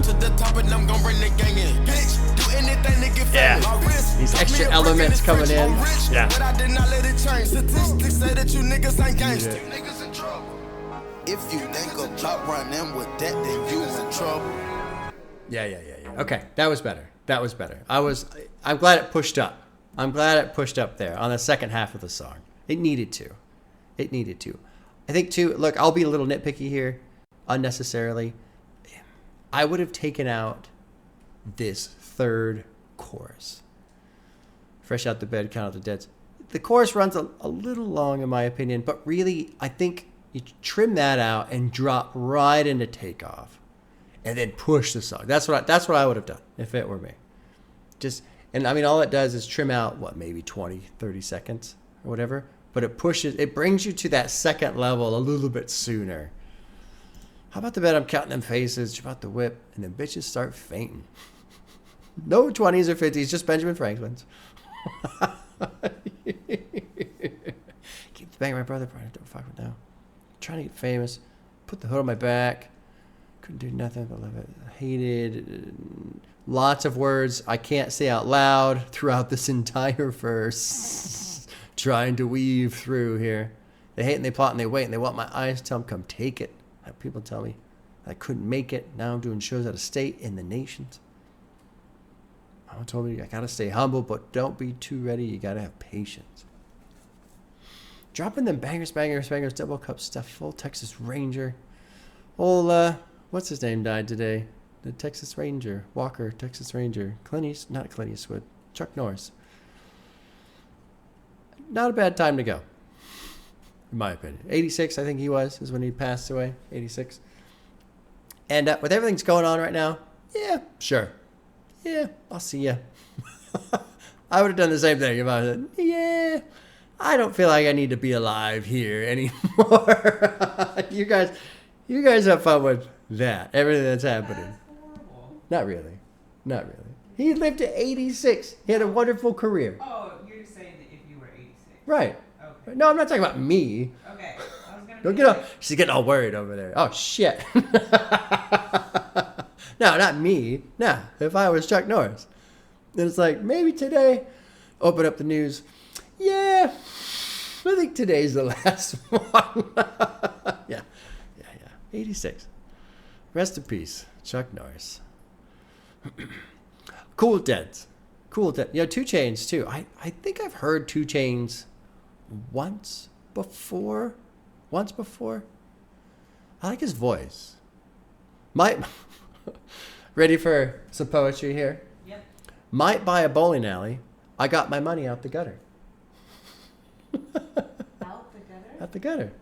[SPEAKER 7] to the top and I'm gonna bring the gang in. Bitch, do anything to get
[SPEAKER 1] Yeah. These extra elements coming in. Yeah.
[SPEAKER 7] But I did not let it change. Statistics say that you niggas ain't gangster. Niggas in trouble. If you think about running with that, then you in trouble.
[SPEAKER 1] Yeah. Okay, that was better. I'm glad it pushed up. I'm glad it pushed up there on the second half of the song. It needed to. I think too, look, I'll be a little nitpicky here, unnecessarily. I would have taken out this third chorus. Fresh out the bed, count out the Deadz. The chorus runs a little long in my opinion, but really, I think you trim that out and drop right into Takeoff. And then push the song. That's what I would have done if it were me. And I mean, all it does is trim out, maybe 20, 30 seconds or whatever. But it brings you to that second level a little bit sooner. How about the bed? I'm counting them faces. About the whip. And then bitches start fainting. No 20s or 50s, just Benjamin Franklin's. Keep banging my brother. Don't fuck with now. Trying to get famous. Put the hood on my back. Couldn't do nothing but love it. Hated. Lots of words I can't say out loud throughout this entire verse. Trying to weave through here. They hate and they plot and they wait and they want my eyes. Tell them come take it. Have people tell me I couldn't make it. Now I'm doing shows out of state in the nations. Mama told me I gotta stay humble, but don't be too ready. You gotta have patience. Dropping them bangers, double cup stuff. Full Texas Ranger. Old what's his name died today? The Texas Ranger. Walker, Texas Ranger. Not Clint Eastwood. Chuck Norris. Not a bad time to go, in my opinion. 86, I think is when he passed away. 86. And with everything's going on right now, yeah, sure. Yeah, I'll see ya. I would have done the same thing if I was like, yeah, I don't feel like I need to be alive here anymore. You guys have fun with that, everything that's happening. Not really. He lived to 86. He had a wonderful career.
[SPEAKER 9] Oh, you're saying that if you were 86.
[SPEAKER 1] Right.
[SPEAKER 9] Okay.
[SPEAKER 1] No, I'm not talking about me.
[SPEAKER 9] Okay. I was gonna
[SPEAKER 1] Don't
[SPEAKER 9] be
[SPEAKER 1] get all,
[SPEAKER 9] like,
[SPEAKER 1] she's getting all worried over there. Oh, shit. No, not me. No, if I was Chuck Norris. Then it's like, maybe today, open up the news. Yeah, I think today's the last one. Yeah. 86. Rest in peace, Chuck Norris. Cool Deadz. 2 Chainz too. I think I've heard 2 Chainz once before. I like his voice. Ready for some poetry here?
[SPEAKER 9] Yep.
[SPEAKER 1] Might buy a bowling alley. I got my money out the gutter.
[SPEAKER 9] Out the gutter?
[SPEAKER 1] Out the gutter.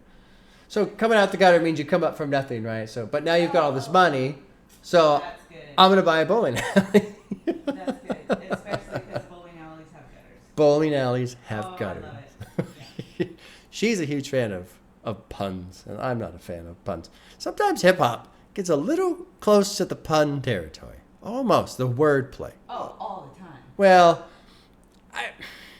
[SPEAKER 1] So coming out the gutter means you come up from nothing, right? So, but now you've got all this money. So
[SPEAKER 9] That's good.
[SPEAKER 1] I'm gonna buy a bowling alley.
[SPEAKER 9] That's good, especially because bowling alleys have gutters.
[SPEAKER 1] Bowling alleys have
[SPEAKER 9] Oh,
[SPEAKER 1] gutters.
[SPEAKER 9] I love it. Yeah.
[SPEAKER 1] She's a huge fan of puns, and I'm not a fan of puns. Sometimes hip hop gets a little close to the pun territory. Almost the wordplay.
[SPEAKER 9] Oh, all the time.
[SPEAKER 1] Well,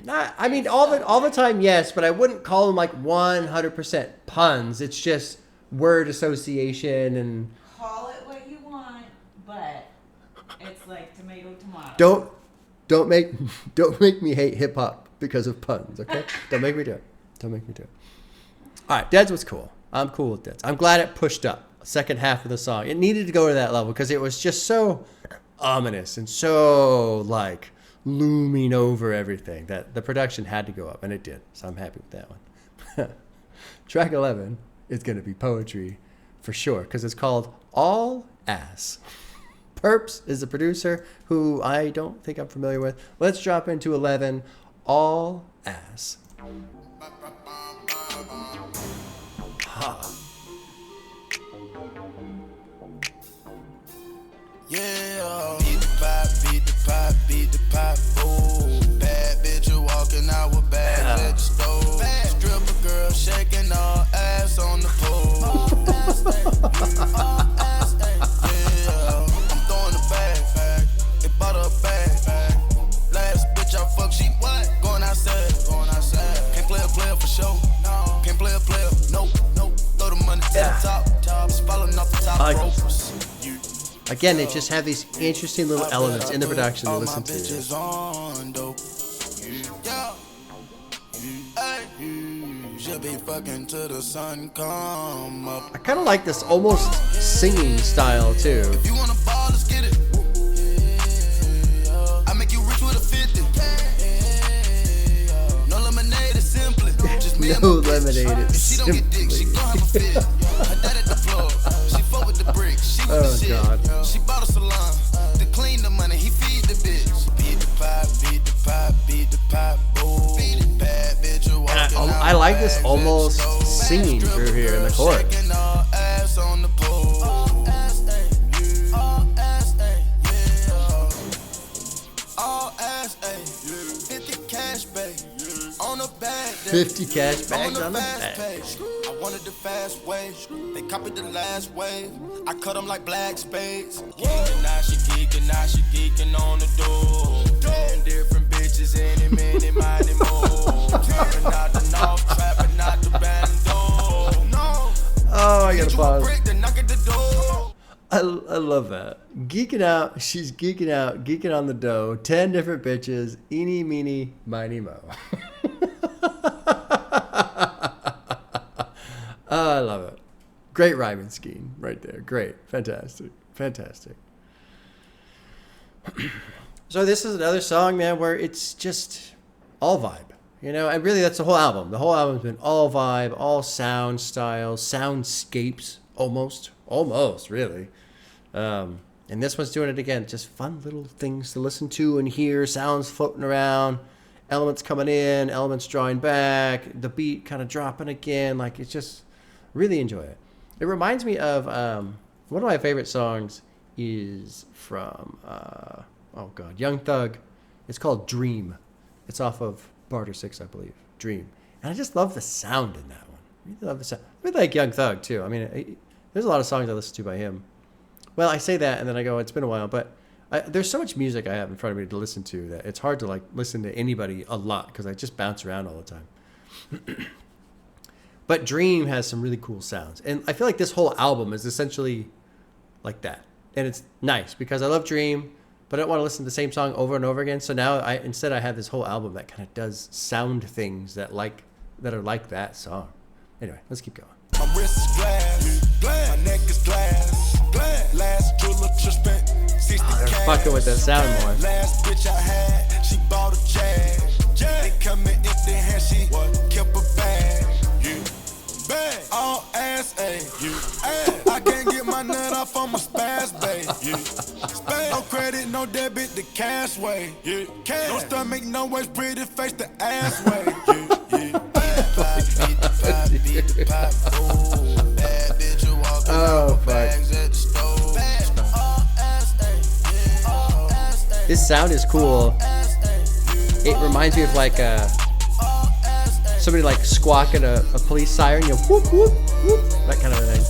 [SPEAKER 1] I mean, all the time, yes, but I wouldn't call them like 100% puns. It's just word association and.
[SPEAKER 9] Call it what you want, but it's like tomato.
[SPEAKER 1] Don't make me hate hip hop because of puns. Okay, don't make me do it. Don't make me do it. All right, Deadz was cool. I'm cool with Deadz. I'm glad it pushed up. Second half of the song, it needed to go to that level because it was just so ominous and so like looming over everything that the production had to go up, and it did. So I'm happy with that one. Track 11 is going to be poetry for sure because it's called All Ass. Perps is the producer who I don't think I'm familiar with. Let's drop into 11, All Ass. Ha.
[SPEAKER 6] Yeah, beat the pop, beat the pop, beat the pop, ooh. Bad bitch, you walking out with bags at the stove. Stripper girl shaking all ass on the pole. All ass, all ass, yeah. I'm throwing the bag, they bought her a bag. Last bitch I fuck, she what? Going outside. Can't play a player for sure. Can't play a player, nope. Throw the money to the top. It's falling off the top ropes.
[SPEAKER 1] Again, they just have these interesting little elements in the production to listen to. I kind of like this almost singing style too.
[SPEAKER 6] If you wanna ball, let's get it. I make you rich with a 50. No lemonade, it's simply. Just me
[SPEAKER 1] No lemonade, it's
[SPEAKER 6] she don't get dick, she gon' have a fit. Her dad at the floor, she fuck with the brick, she with the shit.
[SPEAKER 1] God.
[SPEAKER 6] She bought a salon, to clean the money, he feed the bitch. Beat the pop, beat the pop, beat the pop, ooh. Bad bitch, you walking out.
[SPEAKER 1] I like this almost singing through here in the chorus.
[SPEAKER 6] Shaking all ass on the pole. All ass, ayy. All ass, ayy. Yeah. All ass, ayy. 50 cash, babe. On a bag,
[SPEAKER 1] 50 cash bags on the bag.
[SPEAKER 6] I wanted the fast way. They copied the last wave. I cut them like black spades. Geeking, now she geeking on the door. 10 different bitches, any minute, mighty more. Trapping out the north, trapping out the bando. No.
[SPEAKER 1] Oh, I gotta pause.
[SPEAKER 6] Brick, then knock at the door.
[SPEAKER 1] I love that. Geeking out. She's geeking out. Geeking on the dough. 10 different bitches. Eeny, meeny, miny, mo. I love it. Great rhyming scheme right there. Great. Fantastic. So this is another song, man, where it's just all vibe. You know, and really that's the whole album. The whole album's been all vibe, all sound styles, soundscapes, almost, really. And this one's doing it again. Just fun little things to listen to and hear, sounds floating around, elements coming in, elements drawing back, the beat kind of dropping again. Like, it's just, really enjoy it. It reminds me of, one of my favorite songs is from, Young Thug. It's called Dream. It's off of Barter 6, I believe. Dream. And I just love the sound in that one. I really love the sound. I really like Young Thug, too. I mean, there's a lot of songs I listen to by him. Well, I say that, and then I go, it's been a while, but there's so much music I have in front of me to listen to that it's hard to, like, listen to anybody a lot because I just bounce around all the time. But Dream has some really cool sounds. And I feel like this whole album is essentially like that. And it's nice because I love Dream, but I don't want to listen to the same song over and over again. So now I have this whole album that kind of does sound things that are like that song. Anyway, let's keep going.
[SPEAKER 6] My wrist is glass, my neck is glass. Last jeweler just spent 60
[SPEAKER 1] they're
[SPEAKER 6] cash.
[SPEAKER 1] fucking with that sound more.
[SPEAKER 6] Last bitch I had, she bought a Jag. They come in empty hand, she kept a bag. Bag, all ass, ayy. I can't get my nut off on my spaz, babe. No credit, no debit, the cash way. No stomach, no waist, pretty face, the ass way.
[SPEAKER 1] Oh, fuck. This sound is cool. It reminds me of like somebody like squawking a police siren, you know, whoop, whoop, whoop, that kind of a thing.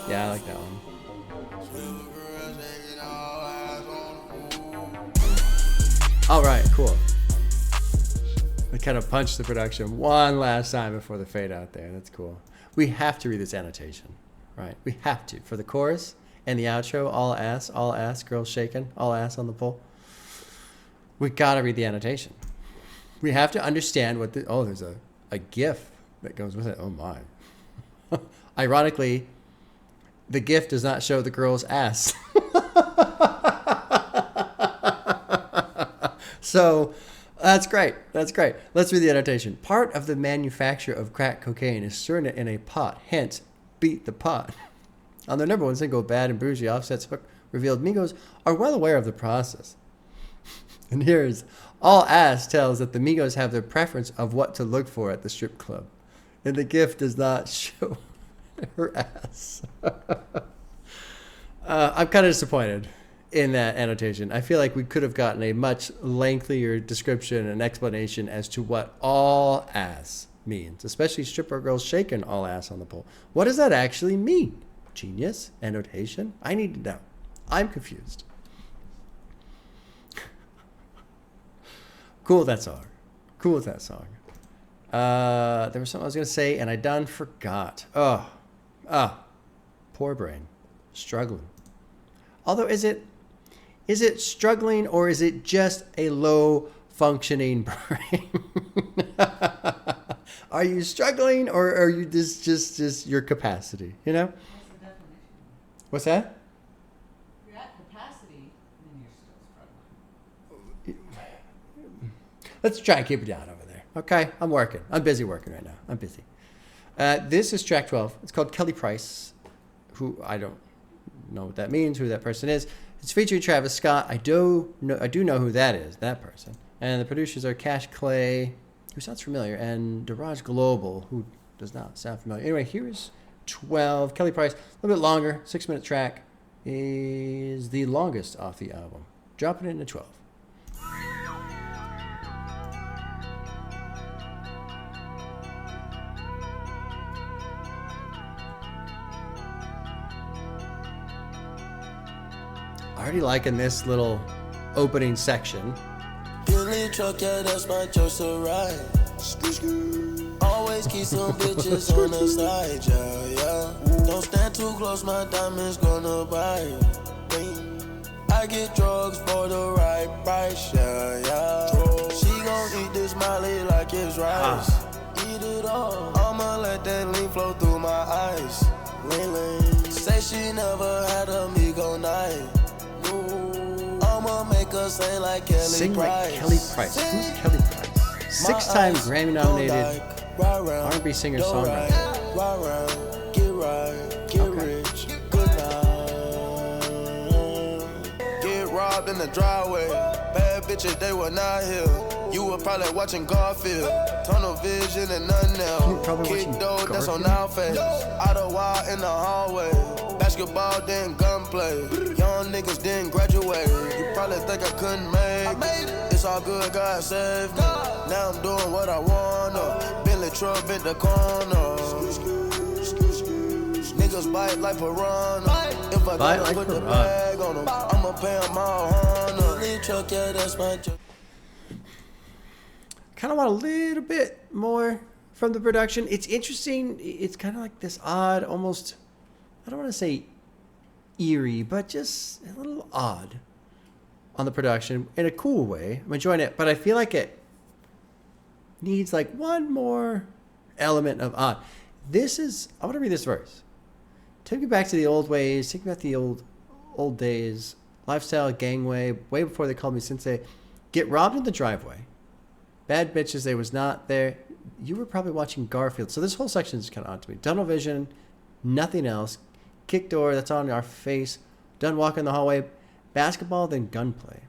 [SPEAKER 1] Yeah, I like that one. All right, cool. We kind of punched the production one last time before the fade out there. That's cool. We have to read this annotation, right? We have to. For the chorus and the outro, all ass, girls shaking, all ass on the pole. We got to read the annotation. We have to understand what the... Oh, there's a GIF that goes with it. Oh, my. Ironically, the GIF does not show the girl's ass. So that's great. That's great. Let's read the annotation. Part of the manufacture of crack cocaine is stirring it in a pot. Hence, beat the pot. On their number one single, Bad and Boujee, Offset's hook revealed Migos are well aware of the process. And here's all ass tells that the Migos have their preference of what to look for at the strip club. And the GIF does not show her ass. I'm kind of disappointed in that annotation. I feel like we could have gotten a much lengthier description and explanation as to what all ass means, especially stripper girls shaking all ass on the pole. What does that actually mean? Genius? Annotation? I need to know. I'm confused. Cool with that song. Cool with that song. There was something I was going to say and I done forgot. Poor brain. Struggling. Although, is it struggling or is it just a low functioning brain? Are you struggling or are you just your capacity? You know?
[SPEAKER 9] What's the definition?
[SPEAKER 1] What's that?
[SPEAKER 9] If you're at capacity, then you're still struggling.
[SPEAKER 1] Let's try and keep it down over there. Okay? I'm working. I'm busy working right now. I'm busy. This is track 12. It's called Kelly Price, who I don't know what that means, who that person is. It's featuring Travis Scott. I do know who that is, that person. And the producers are Cash Clay, who sounds familiar, and Daraj Global, who does not sound familiar. Anyway, here's 12. Kelly Price, a little bit longer, 6-minute track, is the longest off the album. Dropping it into 12. Already liking this little opening section.
[SPEAKER 7] Billy truck, yeah, that's my choice to ride. Always keep some bitches on the side, yeah. Don't stand too close, my diamonds gonna bite. I get drugs for the right price, yeah. She gon' eat this Molly like it's rice. Eat it all. I'ma let that lean flow through my eyes. Lean. Say she never had a Migo night. I'ma make her sing like Kelly
[SPEAKER 1] Sing
[SPEAKER 7] Price.
[SPEAKER 1] like Kelly Price. Who's Kelly Price? 6-time Grammy nominated R&B singer-songwriter.
[SPEAKER 7] Get right, get rich, good night. Get robbed in the driveway. Bad bitches, they were not here. You were probably watching Garfield. Tunnel vision and nothing else. Kick door, that's on our face. Out of wild in the hallway. Basketball, then gunplay. Young niggas didn't graduate. You probably think I couldn't make it. It's all good, God saved me. Now I'm doing what I wanna. Bentley truck bit the corner. Niggas bite like piranha. If I gotta put the bag on them, I'ma pay them all honor. Truck, yeah, that's my joke.
[SPEAKER 1] Kind of want a little bit more from the production. It's interesting. It's kind of like this odd, almost, I don't want to say eerie, but just a little odd on the production in a cool way. I'm enjoying it, but I feel like it needs like one more element of odd. I want to read this verse. Take me back to the old ways. Take me back to the old days. Lifestyle, gangway, way before they called me sensei. Get robbed in the driveway. Bad bitches, they was not there. You were probably watching Garfield. So this whole section is kind of odd to me. Tunnel vision, nothing else. Kick door, that's on our face. Done walking the hallway. Basketball, then gunplay.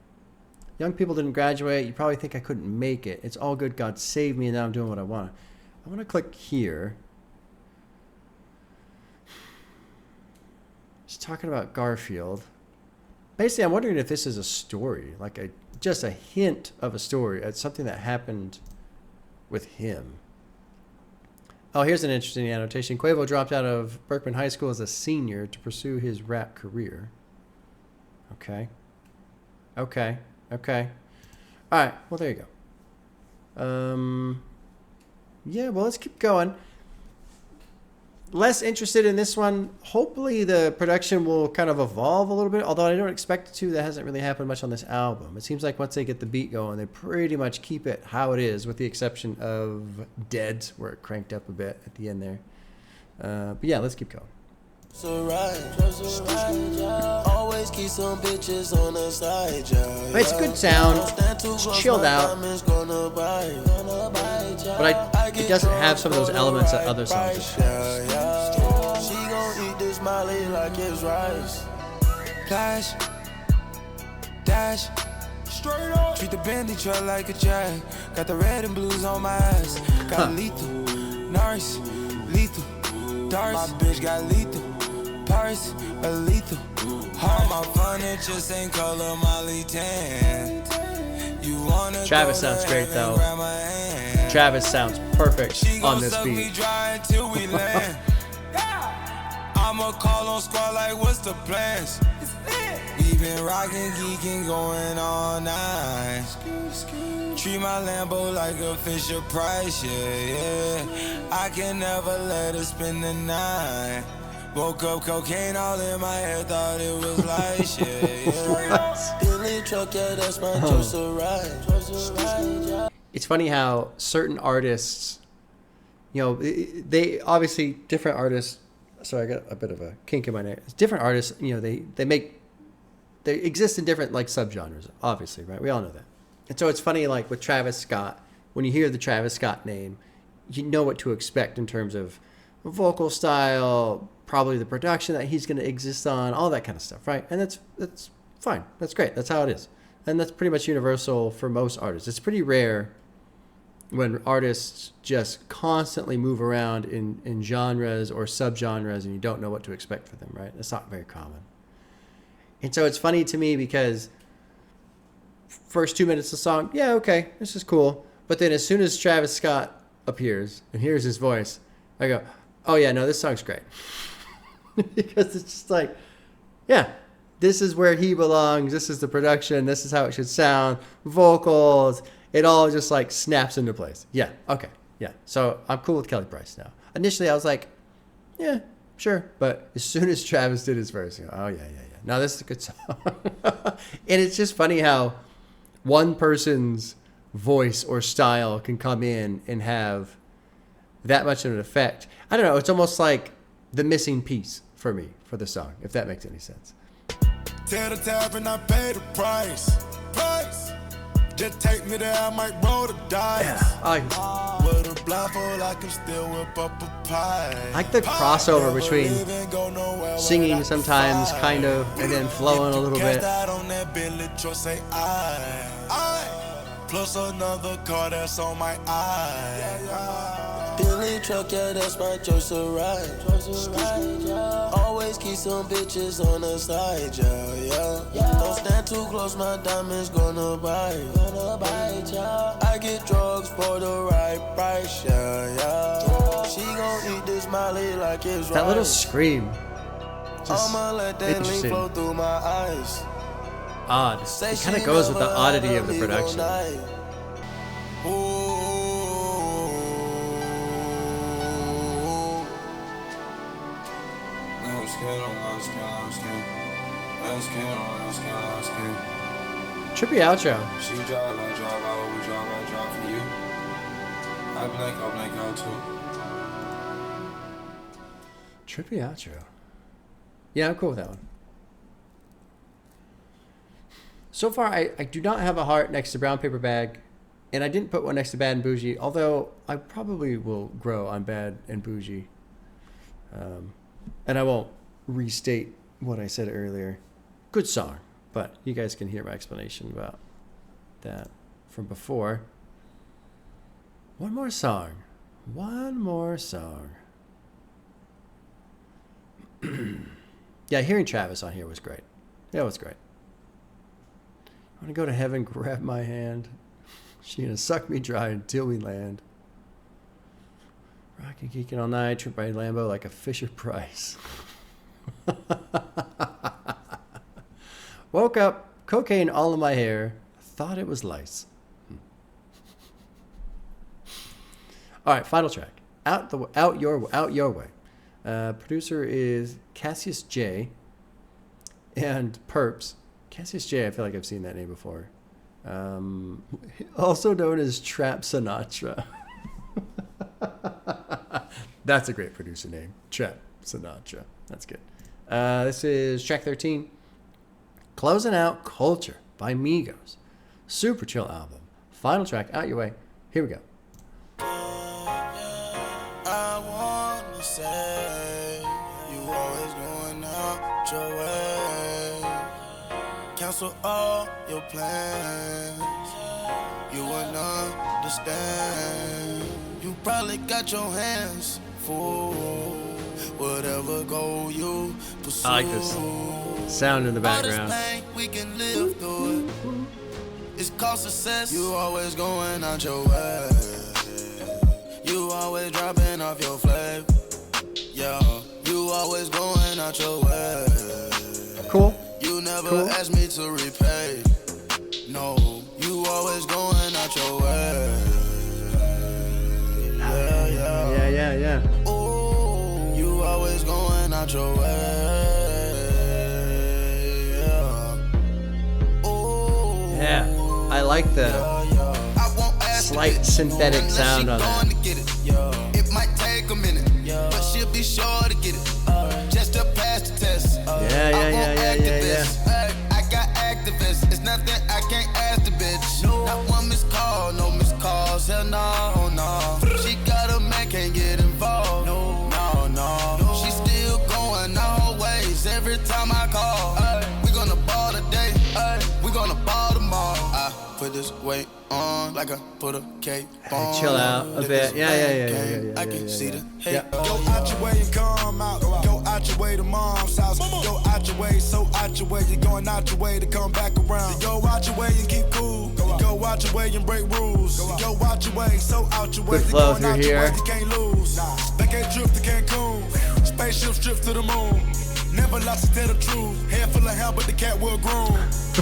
[SPEAKER 1] Young people didn't graduate. You probably think I couldn't make it. It's all good. God saved me, and now I'm doing what I want. I want to click here. Just talking about Garfield. Basically, I'm wondering if this is a story, like just a hint of a story. It's something that happened with him. Oh, here's an interesting annotation. Quavo dropped out of Berkman High School as a senior to pursue his rap career. Okay. Okay. Okay. All right. Well, there you go. Yeah, well, let's keep going. Less interested in this one. Hopefully the production will kind of evolve a little bit, although I don't expect it to. That hasn't really happened much on this album. It seems like once they get the beat going, they pretty much keep it how it is, with the exception of Deadz, where it cranked up a bit at the end there. But yeah, let's keep going.
[SPEAKER 7] Always keep some bitches on the side,
[SPEAKER 1] It's good sound. It's chilled out. But it doesn't have some of those elements that other songs have.
[SPEAKER 7] She gon' eat this Molly like it's rice.
[SPEAKER 10] Flash, dash, straight up. Treat the Bentley truck like a jag. Got the red and blues on my ass. Got lethal, Norris, lethal, darts. My bitch got lethal, Paris, a lethal. All my furniture same color, Molly tan. You wanna
[SPEAKER 1] Travis sounds great though. Travis sounds perfect on this beat.
[SPEAKER 10] I'ma call on squad like what's the plans? We been rockin', geeking, going all night. Treat my Lambo like a Fisher Price, yeah. I can never let her spend the night. Woke up cocaine all in my head, thought it was like shit, yeah.
[SPEAKER 7] Billy truck, yeah, that's my choice to ride.
[SPEAKER 1] It's funny how certain artists, you know, they obviously different artists. Sorry, I got a bit of a kink in my neck. Different artists, you know, they exist in different like subgenres, obviously, right? We all know that. And so it's funny, like with Travis Scott, when you hear the Travis Scott name, you know what to expect in terms of vocal style, probably the production that he's going to exist on, all that kind of stuff, right? And that's fine. That's great. That's how it is. And that's pretty much universal for most artists. It's pretty rare when artists just constantly move around in genres or subgenres and you don't know what to expect for them, right? That's not very common. And so it's funny to me because first 2 minutes of the song, yeah, okay, this is cool. But then as soon as Travis Scott appears and hears his voice, I go, oh yeah, no, this song's great. Because it's just like, yeah, this is where he belongs. This is the production. This is how it should sound. Vocals. It all just like snaps into place. Yeah. Okay. Yeah. So I'm cool with Kelly Price now. Initially I was like, yeah, sure. But as soon as Travis did his verse, you know, oh yeah. No, this is a good song. And it's just funny how one person's voice or style can come in and have that much of an effect. I don't know. It's almost like the missing piece for me for the song, if that makes any sense.
[SPEAKER 10] Tell the tavern I pay the price. Just take me there, I might roll the dice.
[SPEAKER 1] Yeah.
[SPEAKER 10] With a blindfold, I can still whip up a pie.
[SPEAKER 1] I like the crossover between singing sometimes, kind of, and then flowing a little bit.
[SPEAKER 10] Plus another car that's on my eye.
[SPEAKER 7] Billy truck, yeah, that's my choice to ride. Always keep some bitches on the side, yeah. Don't stand too close, my diamonds gonna bite. I get drugs for the right price, yeah. She gon' eat this Molly like it's right.
[SPEAKER 1] That little scream. Just
[SPEAKER 7] I'ma let that lean flow through my eyes.
[SPEAKER 1] Odd. It kind of goes with the oddity of the production. Trippy outro.
[SPEAKER 10] She drive, I drive, I will drive, I drive for you. I blank out too.
[SPEAKER 1] Trippy outro. Yeah, I'm cool with that one. So far, I do not have a heart next to Brown Paper Bag, and I didn't put one next to Bad and Boujee, although I probably will grow on Bad and Boujee. And I won't restate what I said earlier. Good song, but you guys can hear my explanation about that from before. One more song. Yeah, hearing Travis on here was great. Yeah, it was great. I want to go to heaven, grab my hand. She gonna suck me dry until we land. Rockin' geeking all night, tripped by Lambo like a Fisher Price. Woke up, cocaine all in my hair, thought it was lice. All right, final track. Out your way. Producer is Cassius J. And Perps. Cassius J. I feel like I've seen that name before. Also known as Trap Sinatra. That's a great producer name. Trap Sinatra. That's good. This is track 13. Closing out Culture by Migos. Super chill album. Final track, out your way. Here we go.
[SPEAKER 6] I wanna say you always going out your way. Cancel all your plans. You wouldn't understand. You probably got your hands full. Whatever goal you pursue.
[SPEAKER 1] I like this sound in the background.
[SPEAKER 6] All this pain, we can live through it. It's called success. You always going out your way. You always dropping off your flag. Yeah, you always going out your way.
[SPEAKER 1] Cool.
[SPEAKER 6] You never asked me to repay. No, you always going out your way.
[SPEAKER 1] Yeah.
[SPEAKER 6] Ooh, you always going out your way. Yeah. Ooh.
[SPEAKER 1] Yeah. I like the slight synthetic sound on that.
[SPEAKER 6] It might take a minute, but she'll be sure to get it. Just to pass the test.
[SPEAKER 1] Yeah.
[SPEAKER 6] I got activists. It's nothing I can't ask the bitch. Not one missed call, no missed calls. Hell no. She got a man, can't get involved. No. She's still going all ways every time I call. We gonna ball today. We gonna ball tomorrow. I put this weight on like I put a cape on.
[SPEAKER 1] Chill out a bit. Yeah.
[SPEAKER 6] I can see the hate.
[SPEAKER 1] Yeah.
[SPEAKER 6] Go out your way and come out. Go out your way to mom's house. Go out your way, so out your way. You're going out your way to come back around. Go out your way and keep cool. Go out your way and break rules. Go out your way, so out your way.
[SPEAKER 1] Good flow through here.
[SPEAKER 6] You can't lose. Vacate trip to Cancun. Spaceship trips to the moon. Never lost to tell the truth. Head full of hell, but the cat will groom.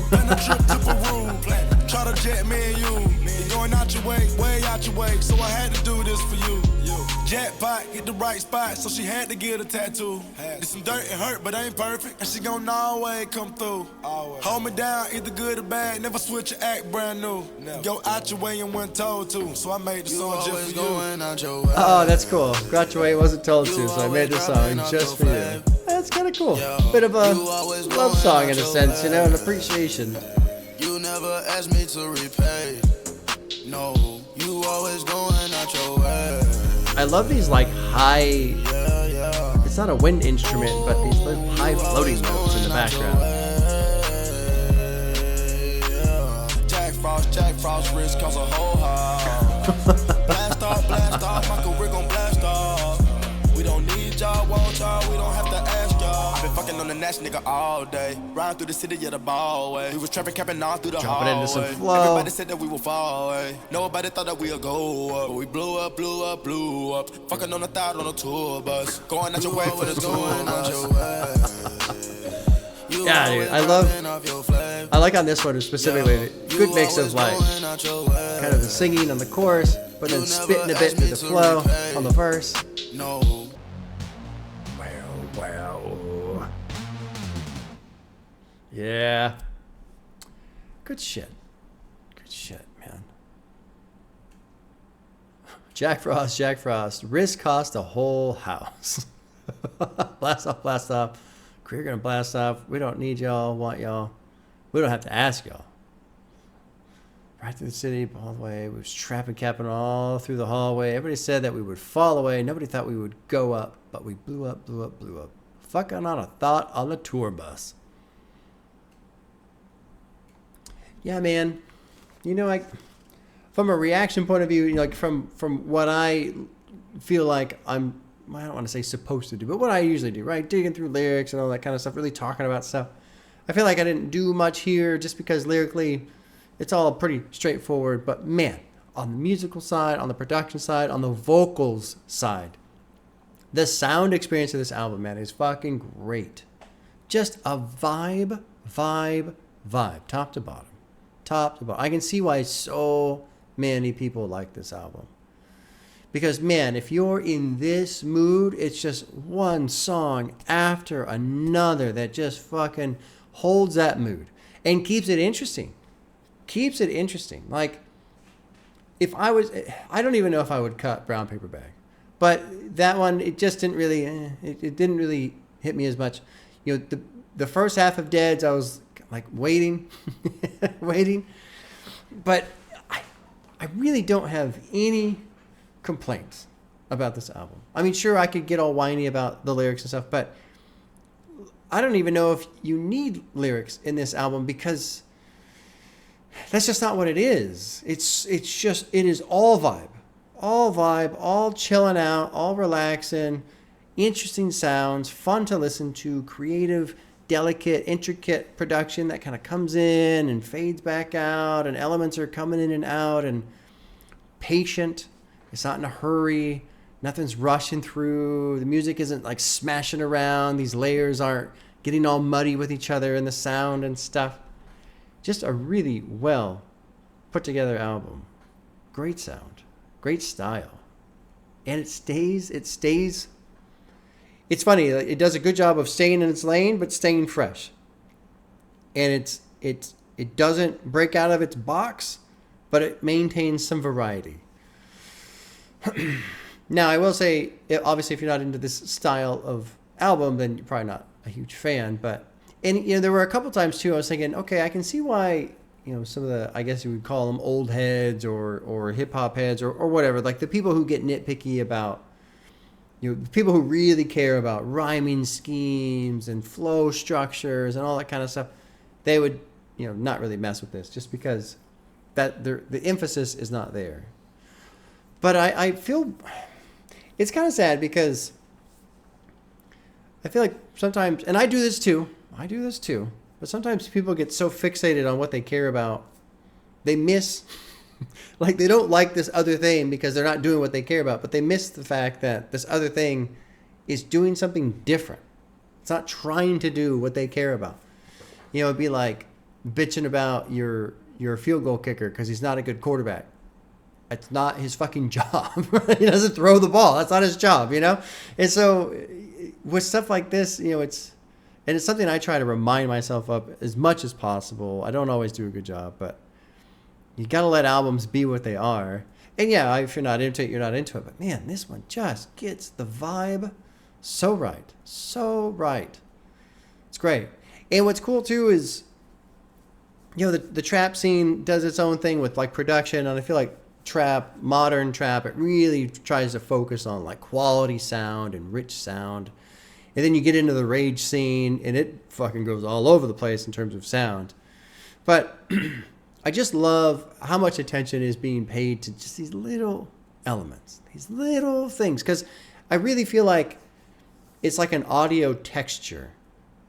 [SPEAKER 6] Plan a trip to Peru. Try to jet me and you. You're going out your way out your way. So I had to do this for you. Jackpot, hit the right spot, so she had to get a tattoo. It's some dirt and hurt, but ain't perfect. And she gon' always come through. Hold me down, either good or bad. Never switch your act brand new. Go out your way and wasn't told to. So I made the song just for you.
[SPEAKER 1] Oh, that's cool. Graduate wasn't told to, so I made the song just for you. That's kind of cool. Bit of a love song in a sense, you know, an appreciation.
[SPEAKER 6] You never asked me to repay. No, you always going out your way.
[SPEAKER 1] I love these like high, it's not a wind instrument, but these high floating notes in the background.
[SPEAKER 6] Jack Frost, wrist cause a whole house. Blast off, my career gon' blast off. We don't need y'all, want y'all, we don't have to ask y'all. I been fucking on the Nash nigga all day. Riding through the city, yeah, the ball way. We was trapping, capping all through the
[SPEAKER 1] Dropping
[SPEAKER 6] hallway.
[SPEAKER 1] into some flow.
[SPEAKER 6] Everybody said that we would fall away. Nobody thought that we'd go up. But we blew up. Fucking on the thought on a tour bus. Going out your way for this going out your way.
[SPEAKER 1] Yeah, dude, I like on this one specifically the good mix of like kind of the singing on the chorus, but then spitting a bit into the flow on the verse.
[SPEAKER 6] No.
[SPEAKER 1] Wow. Yeah. Good shit, man. Jack Frost. Risk cost a whole house. Blast off. Career gonna blast off. We don't need y'all, want y'all. We don't have to ask y'all. Right through the city, all the way. We was trapping, capping all through the hallway. Everybody said that we would fall away. Nobody thought we would go up, but we blew up. Fucking on a thought on the tour bus. Yeah, man. You know, like, from a reaction point of view, you know, like from what I feel like I don't want to say supposed to do, but what I usually do, right? Digging through lyrics and all that kind of stuff, really talking about stuff. I feel like I didn't do much here just because lyrically it's all pretty straightforward, but man, on the musical side, on the production side, on the vocals side. The sound experience of this album, man, is fucking great. Just a vibe, top to bottom. Top to bottom. I can see why so many people like this album. Because, man, if you're in this mood, it's just one song after another that just fucking holds that mood and keeps it interesting. Keeps it interesting. Like, if I don't even know if I would cut Brown Paper Bag. But that one, it just didn't really, it didn't really hit me as much. You know, the first half of Deadz, I was like waiting. But I really don't have any complaints about this album. I mean, sure, I could get all whiny about the lyrics and stuff, but I don't even know if you need lyrics in this album because that's just not what it is. It is all vibe, all chilling out, all relaxing, interesting sounds, fun to listen to, creative, delicate, intricate production that kind of comes in and fades back out, and elements are coming in and out, and patient. It's not in a hurry. Nothing's rushing through. The music isn't like smashing around. These layers aren't getting all muddy with each other in the sound and stuff. Just a really well put together album. Great sound. Great style. And it stays. It's funny. It does a good job of staying in its lane, but staying fresh. And it doesn't break out of its box, but it maintains some variety. Now, I will say, obviously, if you're not into this style of album, then you're probably not a huge fan. And there were a couple times too, I was thinking, okay, I can see why, some of the, I guess you would call them old heads or hip hop heads or whatever, like the people who get nitpicky about, people who really care about rhyming schemes and flow structures and all that kind of stuff, they would, not really mess with this just because the emphasis is not there. But I feel it's kind of sad because I feel like sometimes, and I do this too, but sometimes people get so fixated on what they care about, they miss, like they don't like this other thing because they're not doing what they care about, but they miss the fact that this other thing is doing something different. It's not trying to do what they care about. It'd be like bitching about your field goal kicker because he's not a good quarterback. It's not his fucking job. He doesn't throw the ball. That's not his job, And so with stuff like this, it's something I try to remind myself of as much as possible. I don't always do a good job, but you got to let albums be what they are. And yeah, if you're not into it, you're not into it. But man, this one just gets the vibe so right. So right. It's great. And what's cool too is, the trap scene does its own thing with like production. And I feel like modern trap, it really tries to focus on like quality sound and rich sound. And then you get into the rage scene and it fucking goes all over the place in terms of sound. But I just love how much attention is being paid to just these little elements, these little things. Because I really feel like it's like an audio texture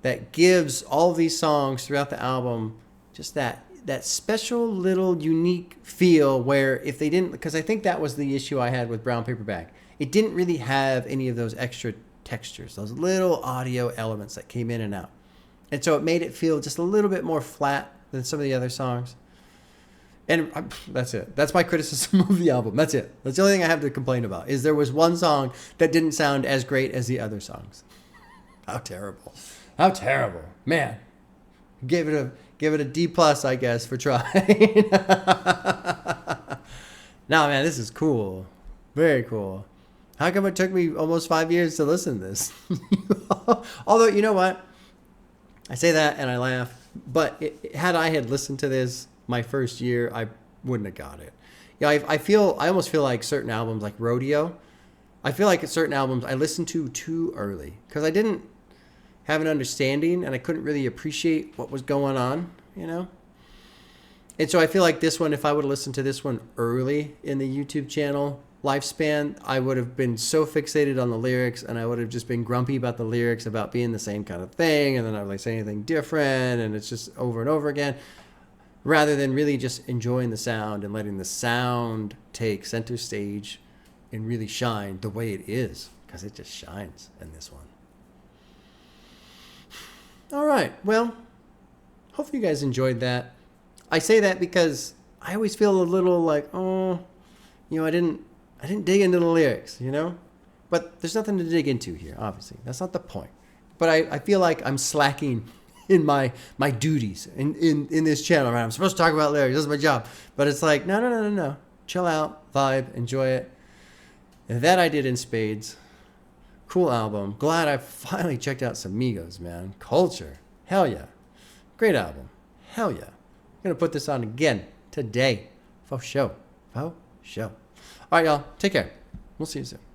[SPEAKER 1] that gives all of these songs throughout the album just that special little unique feel where if they didn't, because I think that was the issue I had with Brown Paper Bag. It didn't really have any of those extra textures, those little audio elements that came in and out. And so it made it feel just a little bit more flat than some of the other songs. And that's it. That's my criticism of the album. That's it. That's the only thing I have to complain about is there was one song that didn't sound as great as the other songs. How terrible. How terrible. Man. Give it a D+, I guess, for trying. No, man, this is cool. Very cool. How come it took me almost 5 years to listen to this? Although, you know what? I say that and I laugh. But had I listened to this my first year, I wouldn't have got it. I almost feel like certain albums, like Rodeo, I feel like certain albums I listened to too early. Because I didn't have an understanding and I couldn't really appreciate what was going on, And so I feel like this one, if I would have listened to this one early in the YouTube channel lifespan, I would have been so fixated on the lyrics and I would have just been grumpy about the lyrics, about being the same kind of thing, and then I would like say anything different and it's just over and over again. rather than really just enjoying the sound and letting the sound take center stage and really shine the way it is, because it just shines in this one. All right, well, hopefully you guys enjoyed that. I say that because I always feel a little like, oh, you know, I didn't dig into the lyrics, you know? But there's nothing to dig into here, obviously. That's not the point. But I feel like I'm slacking in my duties in this channel, right? I'm supposed to talk about lyrics. This is my job. But it's like, no. Chill out, vibe, enjoy it. And that I did in spades. Cool album. Glad I finally checked out some Migos, man. Culture. Hell yeah. Great album. Hell yeah. I'm going to put this on again today. For show. All right, y'all. Take care. We'll see you soon.